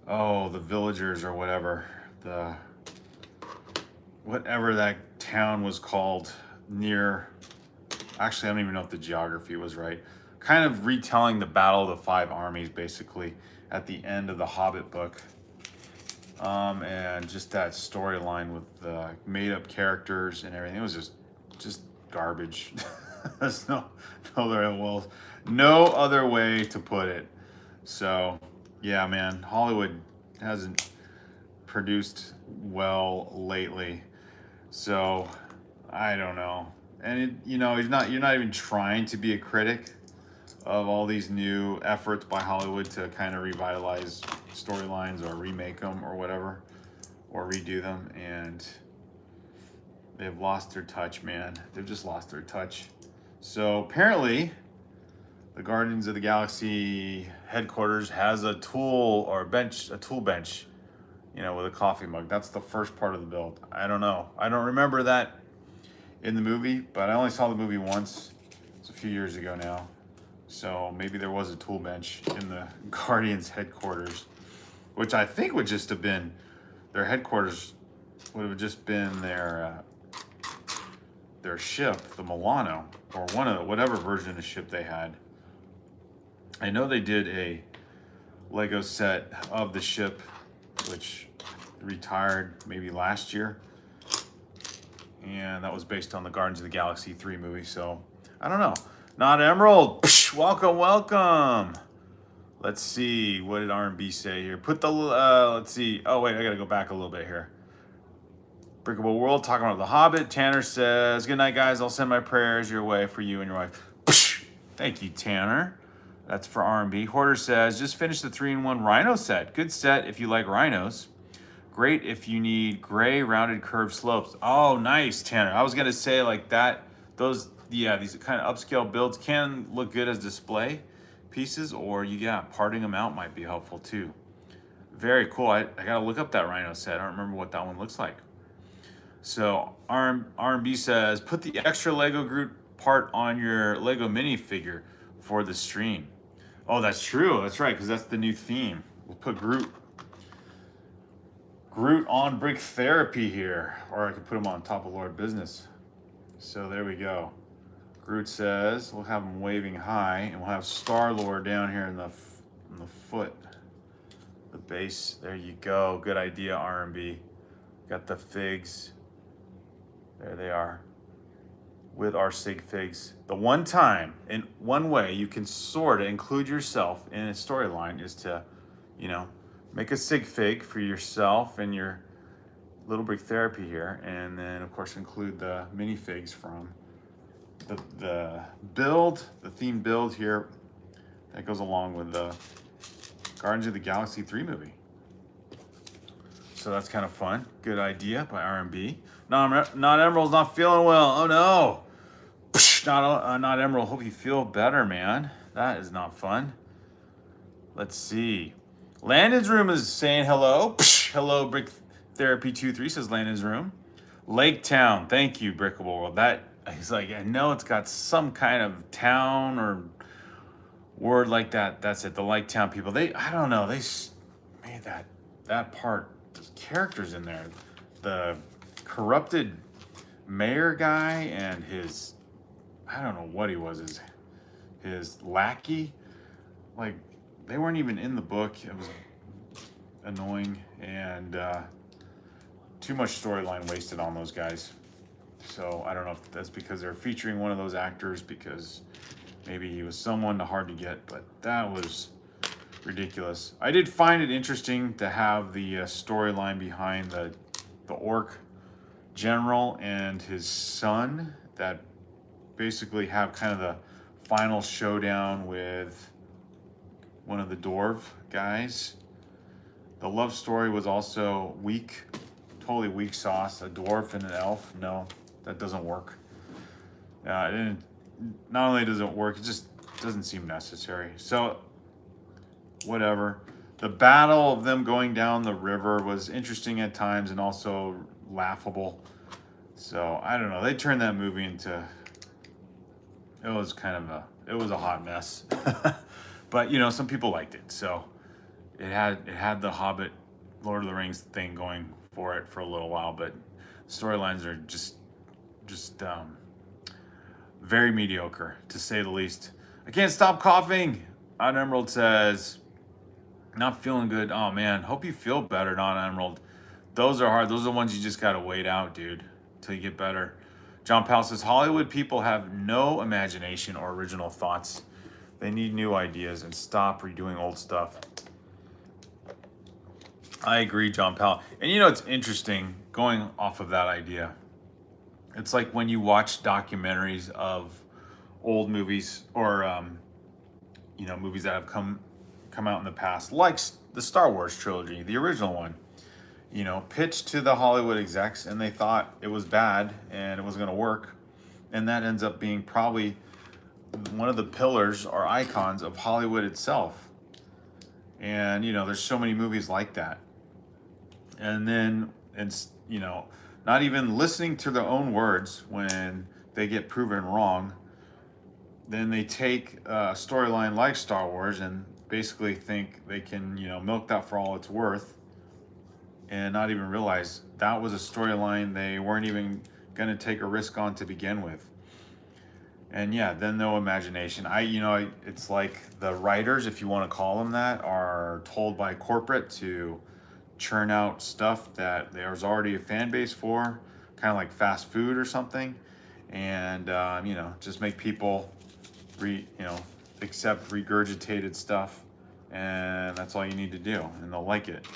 Oh, the villagers or whatever. Whatever that town was called near. Actually, I don't even know if the geography was right. kind of retelling the Battle of the Five Armies, basically, at the end of the Hobbit book. And just that storyline with the made-up characters and everything, it was just garbage. There's no other way to put it. So, yeah, man, Hollywood hasn't produced well lately. So, I don't know. And you're not even trying to be a critic of all these new efforts by Hollywood to kind of revitalize storylines or remake them or whatever, or redo them, and they've lost their touch, man. They've just lost their touch. So apparently, the Guardians of the Galaxy headquarters has a tool bench, with a coffee mug. That's the first part of the build. I don't know. I don't remember that in the movie, but I only saw the movie once. It's a few years ago now. So maybe there was a tool bench in the Guardians headquarters, which I think would just have been their headquarters, would have just been their ship, the Milano, or whatever version of ship they had. I know they did a Lego set of the ship, which retired maybe last year, and that was based on the Guardians of the Galaxy 3 movie. So I don't know. Not Emerald. Psh, welcome. Let's see. What did R&B say here? Put the, let's see. Oh, wait, I got to go back a little bit here. Brickable World talking about The Hobbit. Tanner says, good night, guys. I'll send my prayers your way for you and your wife. Psh, thank you, Tanner. That's for R&B. Hoarder says, just finished the 3-in-1 Rhino set. Good set if you like rhinos. Great if you need gray rounded curved slopes. Oh, nice, Tanner. I was going to say like that. These kind of upscale builds can look good as display pieces, or parting them out might be helpful too. Very cool. I gotta look up that Rhino set. I don't remember what that one looks like. So R&B says, put the extra Lego Groot part on your Lego minifigure for the stream. Oh, that's true. That's right, because that's the new theme. We'll put Groot on Brick Therapy here, or I could put him on top of Lord Business. So there we go. Groot says, we'll have him waving high, and we'll have Star-Lord down here in the foot, the base. There you go. Good idea, R&B. Got the figs. There they are. With our sig figs. The one time, in one way, you can sort of include yourself in a storyline is to, make a sig fig for yourself and your little Brick Therapy here, and then of course include the minifigs from the theme build here that goes along with the Guardians of the Galaxy 3 movie. So that's kind of fun. Good idea by R&B. Not Emerald's not feeling well. Oh no. Not Emerald. Hope you feel better, man. That is not fun. Let's see. Landon's Room is saying hello. Hello, BrickTherapy23 says Landon's Room. Lake Town. Thank you, Brickable World. He's like, I know it's got some kind of town or word like that. That's it. The Lake Town people. I don't know. They made that part. There's characters in there. The corrupted mayor guy and his, I don't know what he was, his lackey. Like, they weren't even in the book. It was annoying, and too much storyline wasted on those guys. So I don't know if that's because they're featuring one of those actors, because maybe he was someone hard to get, but that was ridiculous. I did find it interesting to have the storyline behind the orc general and his son that basically have kind of the final showdown with one of the dwarf guys. The love story was also weak, totally weak sauce. A dwarf and an elf, no, that doesn't work. Not only does it work, it just doesn't seem necessary. So, whatever. The battle of them going down the river was interesting at times and also laughable. So, I don't know. They turned that movie into, it was a hot mess. But, some people liked it. So, it had the Hobbit, Lord of the Rings thing going for it for a little while, but storylines are just very mediocre, to say the least. I can't stop coughing. On Emerald says, not feeling good. Oh man, hope you feel better, Not Emerald. Those are hard. Those are the ones you just gotta wait out, dude, till you get better. John Powell says, Hollywood people have no imagination or original thoughts. They need new ideas and stop redoing old stuff. I agree, John Powell. And you know, it's interesting going off of that idea. It's like when you watch documentaries of old movies or, you know, movies that have come out in the past, like the Star Wars trilogy, the original one, you know, pitched to the Hollywood execs and they thought it was bad and it wasn't going to work. And that ends up being probably one of the pillars or icons of Hollywood itself. And, you know, there's so many movies like that. And then, and you know, not even listening to their own words when they get proven wrong, then they take a storyline like Star Wars and basically think they can, you know, milk that for all it's worth and not even realize that was a storyline they weren't even going to take a risk on to begin with. And yeah, then no imagination. You know, it's like the writers, if you want to call them that, are told by corporate to churn out stuff that there's already a fan base for, kind of like fast food or something, and you know, just make people accept regurgitated stuff, and that's all you need to do, and they'll like it.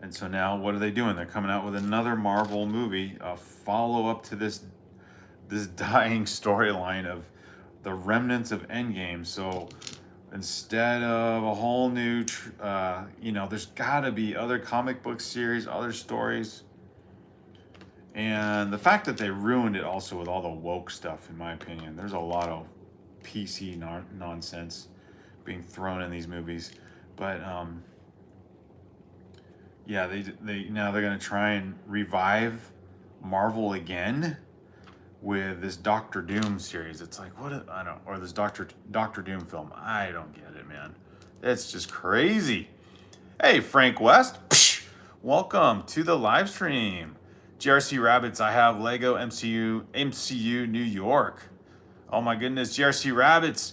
And so now, what are they doing? They're coming out with another Marvel movie, a follow-up to this dying storyline of the remnants of Endgame. So instead of a whole new, you know, there's got to be other comic book series, other stories. And the fact that they ruined it also with all the woke stuff, in my opinion, there's a lot of PC nonsense being thrown in these movies. But yeah, now they're gonna try and revive Marvel again with this Doctor Doom series. It's like, I don't, or this Doctor Doom film. I don't get it, man. It's just crazy. Hey, Frank West, welcome to the live stream. GRC Rabbits, I have Lego MCU New York. Oh my goodness, GRC Rabbits.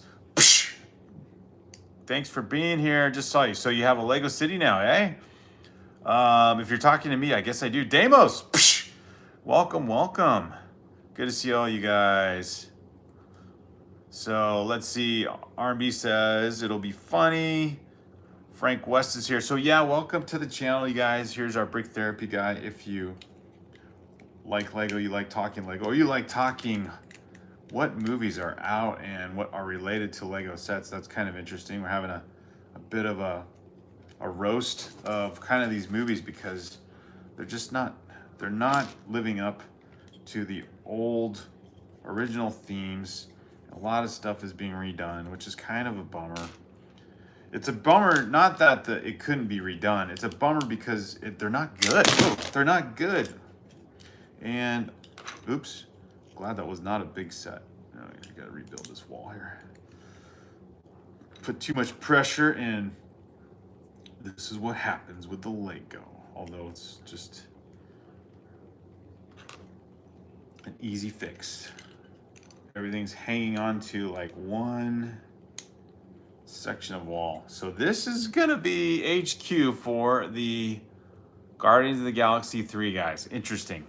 Thanks for being here. Just saw you. So you have a Lego City now, eh? If you're talking to me, I guess I do. Damos, welcome. Good to see all you guys. So let's see. R&B says it'll be funny. Frank West is here. So yeah, welcome to the channel, you guys. Here's our Brick Therapy guy. If you like Lego, you like talking Lego, or you like talking what movies are out and what are related to Lego sets, that's kind of interesting. We're having a bit of a roast of kind of these movies because they're not living up to the old original themes. A lot of stuff is being redone, which is kind of a bummer. It's a bummer, not that it couldn't be redone. It's a bummer because they're not good. They're not good. And, oops, glad that was not a big set. Oh, I gotta rebuild this wall here. Put too much pressure in. This is what happens with the Lego. Although it's just an easy fix. Everything's hanging on to like one section of wall. So this is gonna be HQ for the Guardians of the Galaxy 3 guys. Interesting.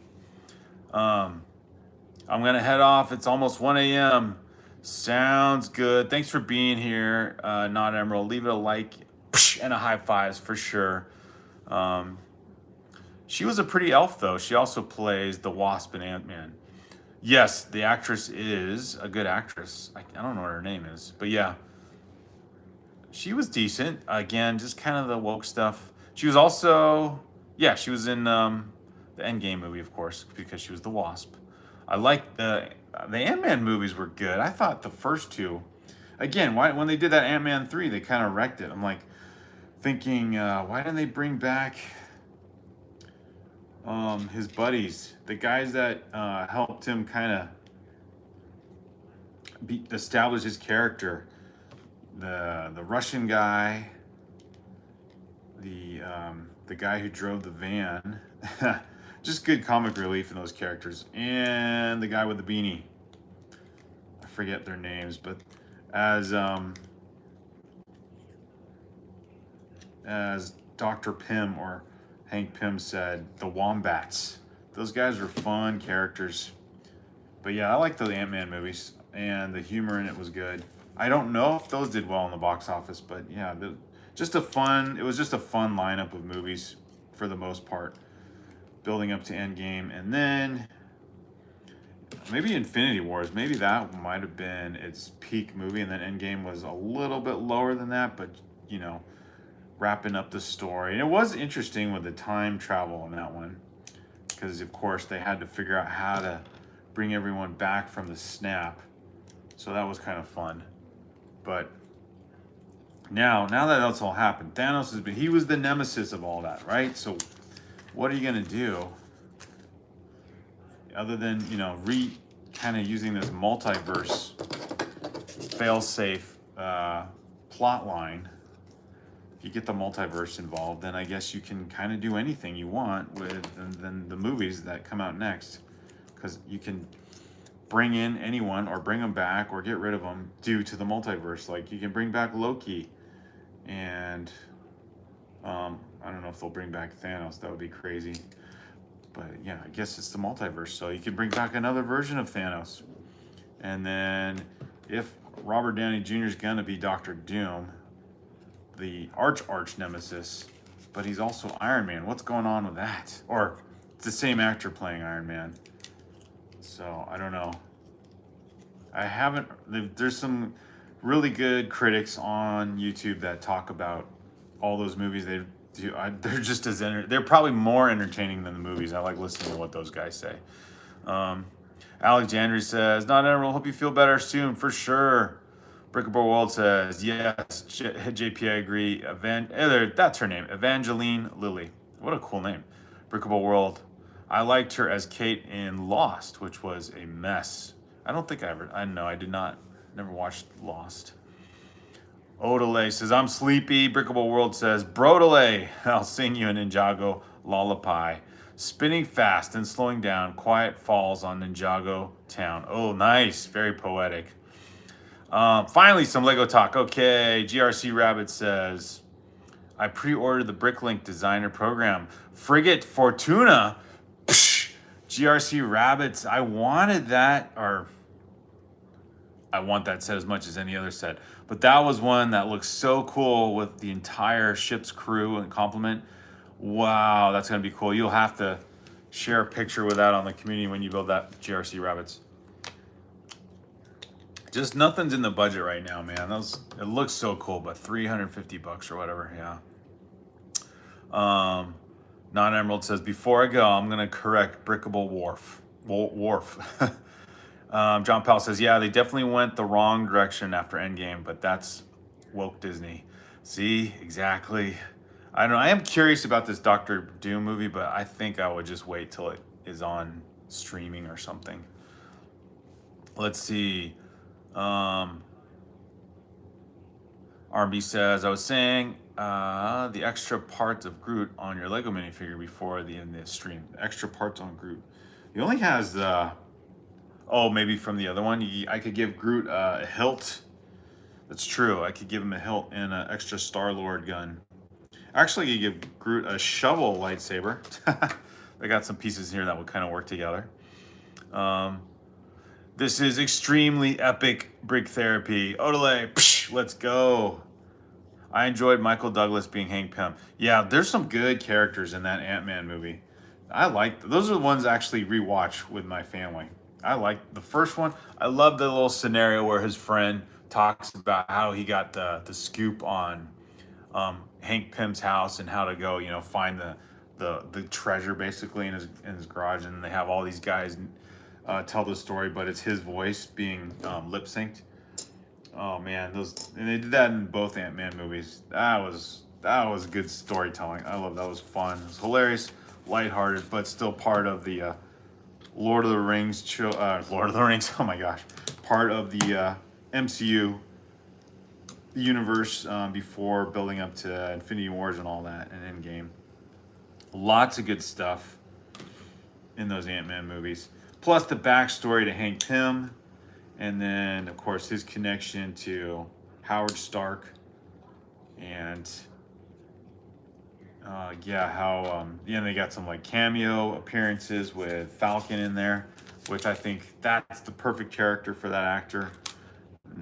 I'm gonna head off. It's almost 1 a.m. Sounds good. Thanks for being here, Not Emerald. Leave it a like and a high fives for sure. She was a pretty elf though. She also plays the Wasp in Ant-Man. Yes, the actress is a good actress. I don't know what her name is, but yeah. She was decent. Again, just kind of the woke stuff. She was also, yeah, she was in the Endgame movie, of course, because she was the Wasp. I liked the Ant-Man movies were good. I thought the first two, again, when they did that Ant-Man 3, they kind of wrecked it. I'm like thinking, why didn't they bring back his buddies, the guys that helped him kind of establish his character? The Russian guy, the guy who drove the van, just good comic relief in those characters, and the guy with the beanie. I forget their names, but as Dr. Pym or Hank Pym said, the Wombats. Those guys were fun characters. But yeah, I like the Ant-Man movies, and the humor in it was good. I don't know if those did well in the box office, but yeah, it was just a fun lineup of movies for the most part, building up to Endgame. And then maybe Infinity Wars, maybe that might have been its peak movie, and then Endgame was a little bit lower than that, but you know, wrapping up the story. And it was interesting with the time travel in that one, because of course they had to figure out how to bring everyone back from the snap. So that was kind of fun. But now that that's all happened, he was the nemesis of all that, right? So what are you gonna do other than, you know, kind of using this multiverse fail-safe plot line? If you get the multiverse involved, then I guess you can kind of do anything you want with then the movies that come out next, because you can bring in anyone or bring them back or get rid of them due to the multiverse. Like you can bring back Loki, and I don't know if they'll bring back Thanos. That would be crazy. But yeah, I guess it's the multiverse, so you can bring back another version of Thanos. And then if Robert Downey Jr. is gonna be Doctor Doom, the arch nemesis, but he's also Iron Man. What's going on with that? Or it's the same actor playing Iron Man. So I don't know. There's some really good critics on YouTube that talk about all those movies. They're just they're probably more entertaining than the movies. I like listening to what those guys say. Alexandria says, "Not Emerald. Hope you feel better soon for sure." Brickable World says, "Yes, JP, I agree." That's her name, Evangeline Lilly. What a cool name. Brickable World. I liked her as Kate in Lost, which was a mess. I did not, never watched Lost. Odelay says, "I'm sleepy." Brickable World says, "Brodelay, I'll sing you a Ninjago lullaby. Spinning fast and slowing down, quiet falls on Ninjago town." Oh, nice, very poetic. Finally, some Lego talk. Okay, GRC Rabbit says, "I pre-ordered the Bricklink designer program. Frigate Fortuna." Psh, GRC Rabbits, I wanted that, or I want that set as much as any other set. But that was one that looks so cool with the entire ship's crew and complement. Wow, that's going to be cool. You'll have to share a picture with that on the community when you build that, GRC Rabbits. Just nothing's in the budget right now, man. It looks so cool, but $350 or whatever, yeah. Non-Emerald says, "Before I go, I'm gonna correct Brickable Wharf." John Powell says, "Yeah, they definitely went the wrong direction after Endgame, but that's woke Disney." See, exactly. I don't know. I am curious about this Doctor Doom movie, but I think I would just wait till it is on streaming or something. Let's see. RB says, "I was saying the extra parts of Groot on your Lego minifigure before the end of the stream. Extra parts on Groot. He only has maybe from the other one. I could give Groot a hilt. That's true. I could give him a hilt and an extra Star-Lord gun. Actually, you give Groot a shovel lightsaber. I got some pieces here that would kind of work together. This is extremely epic Brick Therapy. Odelay, let's go. I enjoyed Michael Douglas being Hank Pym. Yeah, there's some good characters in that Ant-Man movie. Those are the ones I actually rewatch with my family. I like the first one. I love the little scenario where his friend talks about how he got the scoop on Hank Pym's house and how to go, find the treasure basically in his garage, and they have all these guys tell the story, but it's his voice being lip synced. Oh man, and they did that in both Ant-Man movies. That was good storytelling. I love that. It was fun. It was hilarious, lighthearted, but still part of the Lord of the Rings. Lord of the Rings. Oh my gosh, part of the MCU universe before building up to Infinity Wars and all that, and Endgame. Lots of good stuff in those Ant-Man movies. Plus the backstory to Hank Pym And then, of course, his connection to Howard Stark. And yeah, how they got some like cameo appearances with Falcon in there, which I think that's the perfect character for that actor.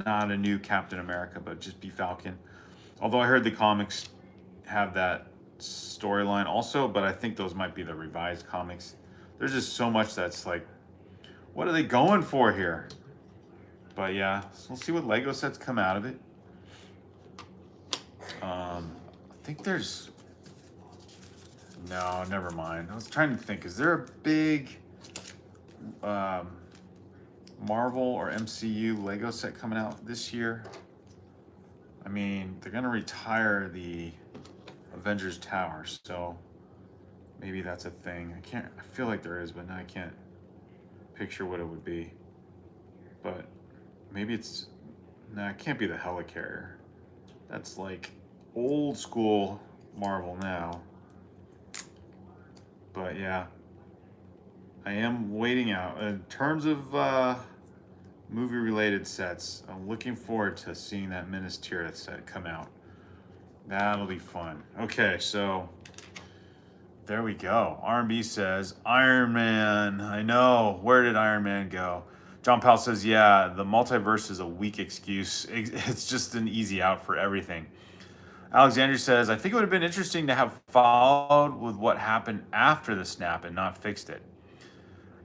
Not a new Captain America, but just be Falcon. Although I heard the comics have that storyline also, but I think those might be the revised comics. There's just so much that's like, what are they going for here? But yeah, so we'll see what Lego sets come out of it. I think there's... No, never mind. I was trying to think, is there a big Marvel or MCU Lego set coming out this year? I mean, they're gonna retire the Avengers Tower, so maybe that's a thing. I feel like there is, but now I can't picture what it would be. But maybe it's, no, it can't be the Helicarrier. That's like old school Marvel now. But yeah, I am waiting out. In terms of movie related sets, I'm looking forward to seeing that Minas Tirith set come out. That'll be fun. Okay, so there we go. R&B says, Iron Man. I know. Where did Iron Man go? John Powell says, yeah, the multiverse is a weak excuse. It's just an easy out for everything. Alexander says, I think it would have been interesting to have followed with what happened after the snap and not fixed it.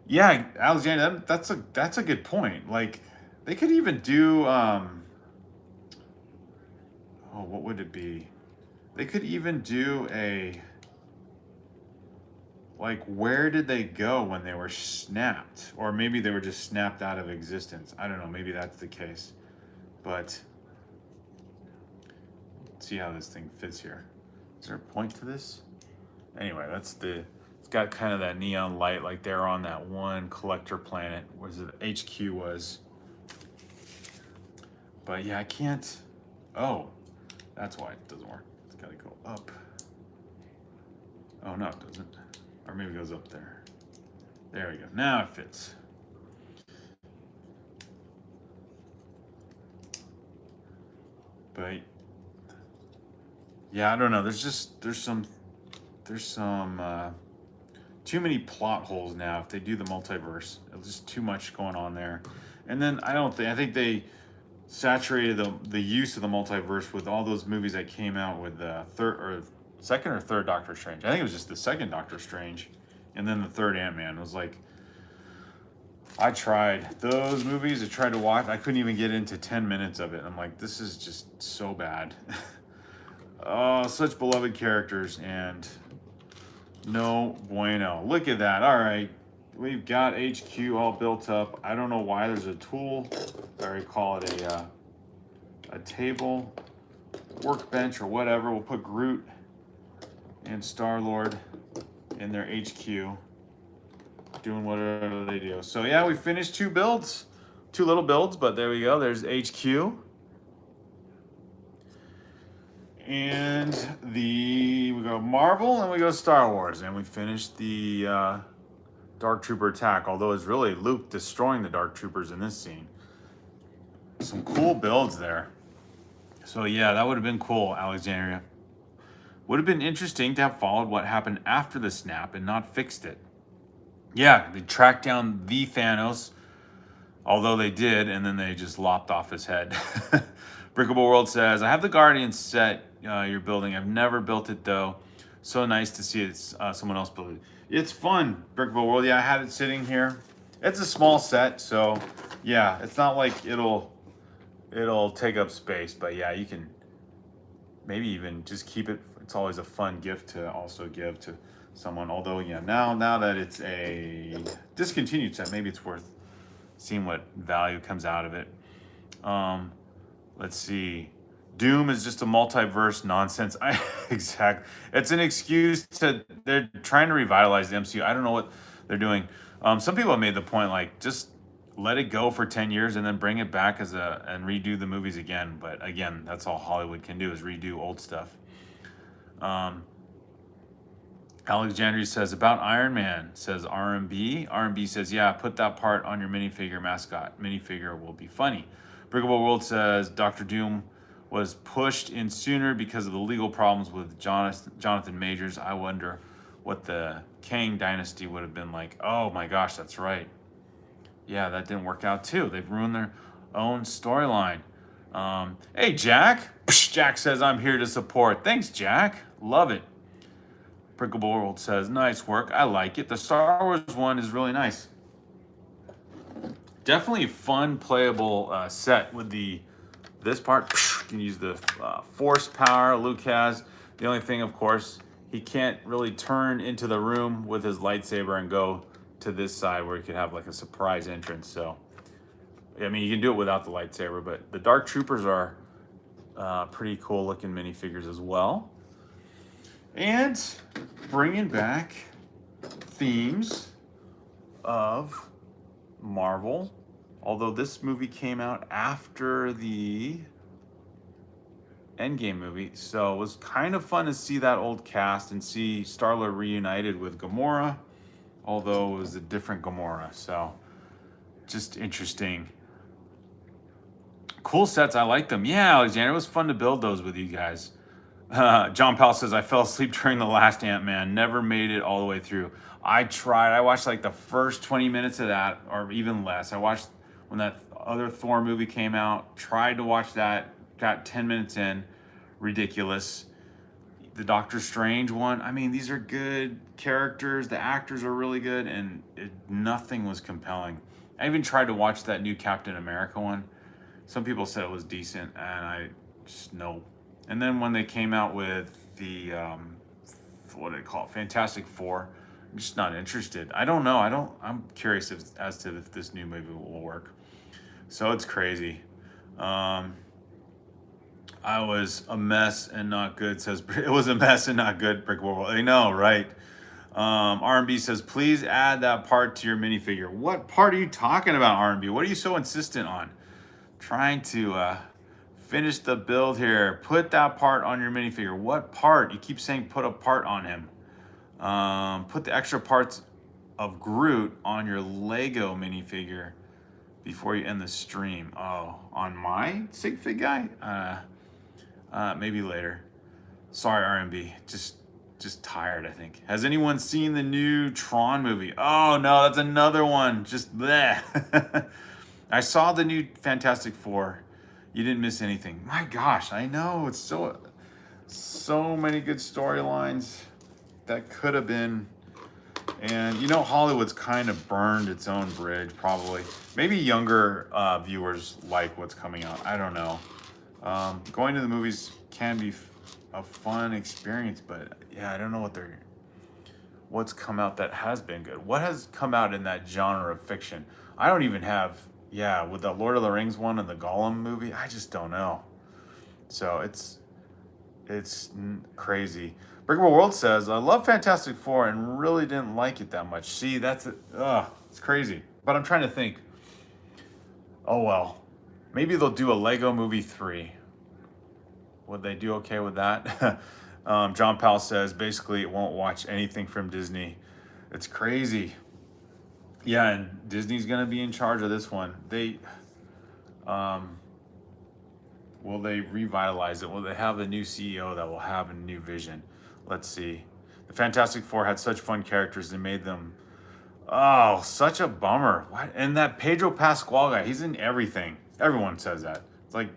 Yeah, Alexander, that's a good point. Like, they could even do, what would it be? They could even do a, like, where did they go when they were snapped? Or maybe they were just snapped out of existence. I don't know, maybe that's the case. But let's see how this thing fits here. Is there a point to this? Anyway, it's got kind of that neon light like they're on that one collector planet where the HQ was. But yeah, I can't, oh, that's why it doesn't work. It's gotta go up. Oh no, it doesn't. Or maybe it goes up there. There we go, now it fits. But yeah, I don't know. There's some too many plot holes now. If they do the multiverse, it's just too much going on there. And then I think they saturated the use of the multiverse with all those movies that came out with the second or third Doctor Strange. I think it was just the second Doctor Strange, and then the third Ant-Man. It was like, I tried those movies. I tried to watch. I couldn't even get into 10 minutes of it. I'm like, this is just so bad. Oh, such beloved characters, and no bueno. Look at that. All right, we've got HQ all built up. I don't know why there's a tool. I already call it a table, workbench, or whatever. We'll put Groot and Star-Lord in their HQ, doing whatever they do. So yeah, we finished two little builds, but there we go. There's HQ. And we go Marvel and we go Star Wars, and we finished the Dark Trooper attack, although it's really Luke destroying the Dark Troopers in this scene. Some cool builds there. So yeah, that would have been cool, Alexandria. Would have been interesting to have followed what happened after the snap and not fixed it. Yeah, they tracked down the Thanos, although they did, and then they just lopped off his head. Brickable World says, I have the Guardian set you're building. I've never built it though. So nice to see it, someone else build it. It's fun, Brickable World. Yeah, I had it sitting here. It's a small set, so yeah, it's not like it'll take up space, but yeah, you can maybe even just keep it. It's always a fun gift to also give to someone. Although yeah, now that it's a discontinued set, maybe it's worth seeing what value comes out of it. Let's see. Doom is just a multiverse nonsense. Exactly. It's an excuse they're trying to revitalize the MCU. I don't know what they're doing. Some people have made the point, like, just let it go for 10 years and then bring it back and redo the movies again. But again, that's all Hollywood can do, is redo old stuff. Alexandria says, about Iron Man, says RMB. RMB says, yeah, put that part on your minifigure mascot. Minifigure will be funny. Brickable World says, Dr. Doom was pushed in sooner because of the legal problems with Jonathan Majors. I wonder what the Kang dynasty would have been like. Oh my gosh, that's right. Yeah, that didn't work out too. They've ruined their own storyline. Hey, Jack. Jack says, I'm here to support. Thanks, Jack. Love it. Brickable World says, nice work. I like it. The Star Wars one is really nice. Definitely a fun, playable set with this part. You can use the force power Luke has. The only thing, of course, he can't really turn into the room with his lightsaber and go to this side where he could have like a surprise entrance. So, I mean, you can do it without the lightsaber, but the Dark Troopers are pretty cool looking minifigures as well. And bringing back themes of Marvel, although this movie came out after the Endgame movie, so it was kind of fun to see that old cast and see Star-Lord reunited with Gamora, although it was a different Gamora, so just interesting. Cool sets, I like them. Yeah, Alexander, it was fun to build those with you guys. John Powell says, I fell asleep during the last Ant-Man, never made it all the way through. I tried. I watched like the first 20 minutes of that, or even less. I watched when that other Thor movie came out, tried to watch that, got 10 minutes in. Ridiculous. The Doctor Strange one, I mean, these are good characters. The actors are really good, and nothing was compelling. I even tried to watch that new Captain America one. Some people said it was decent, and I just, no. And then when they came out with the, what do they call it, Fantastic Four, I'm just not interested. I don't know. I'm curious as to if this new movie will work. So it's crazy. I was a mess and not good, says, it was a mess and not good, Brick World. I know, right? R&B says, please add that part to your minifigure. What part are you talking about, R&B? What are you so insistent on? Trying to finish the build here. Put that part on your minifigure. What part? You keep saying put a part on him. Put the extra parts of Groot on your Lego minifigure before you end the stream. Oh, on my sig fig guy? Maybe later. Sorry, R&B. Just tired, I think. Has anyone seen the new Tron movie? Oh no, that's another one. Just bleh. I saw the new Fantastic Four. You didn't miss anything. My gosh, I know. It's so many good storylines that could have been. And you know, Hollywood's kind of burned its own bridge, probably. Maybe younger viewers like what's coming out. I don't know. Going to the movies can be a fun experience, but yeah, I don't know what's come out that has been good. What has come out in that genre of fiction? I don't even have, with the Lord of the Rings one and the Gollum movie, I just don't know. So it's crazy. Brickable World says, I love Fantastic Four and really didn't like it that much. See, it's crazy. But I'm trying to think. Oh well, maybe they'll do a Lego Movie 3. Would they do okay with that? John Powell says, basically it won't watch anything from Disney. It's crazy. Yeah, and Disney's gonna be in charge of this one. Will they revitalize it? Will they have the new CEO that will have a new vision? Let's see. The Fantastic Four had such fun characters. They made them, such a bummer. What? And that Pedro Pascal guy, he's in everything. Everyone says that. It's like,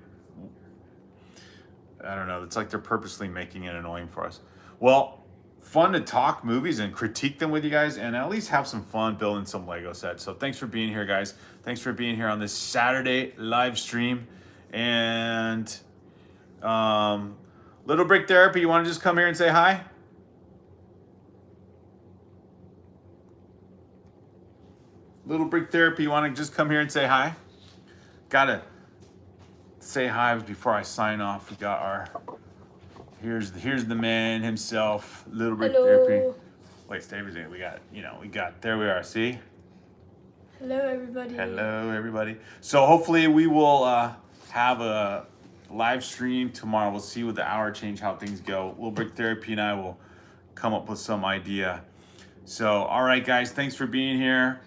I don't know. It's like they're purposely making it annoying for us. Well, fun to talk movies and critique them with you guys and at least have some fun building some Lego sets. So thanks for being here, guys. Thanks for being here on this Saturday live stream. And Little Brick Therapy, you want to just come here and say hi? Little Brick Therapy, you want to just come here and say hi? Gotta say hi before I sign off. We got our here's the man himself, Little Brick Therapy. Wait, stay everything. We got there we are. See? Hello everybody. Hello everybody. So hopefully we will have a live stream tomorrow. We'll see with the hour change how things go. Little Brick Therapy and I will come up with some idea. So, all right, guys, thanks for being here.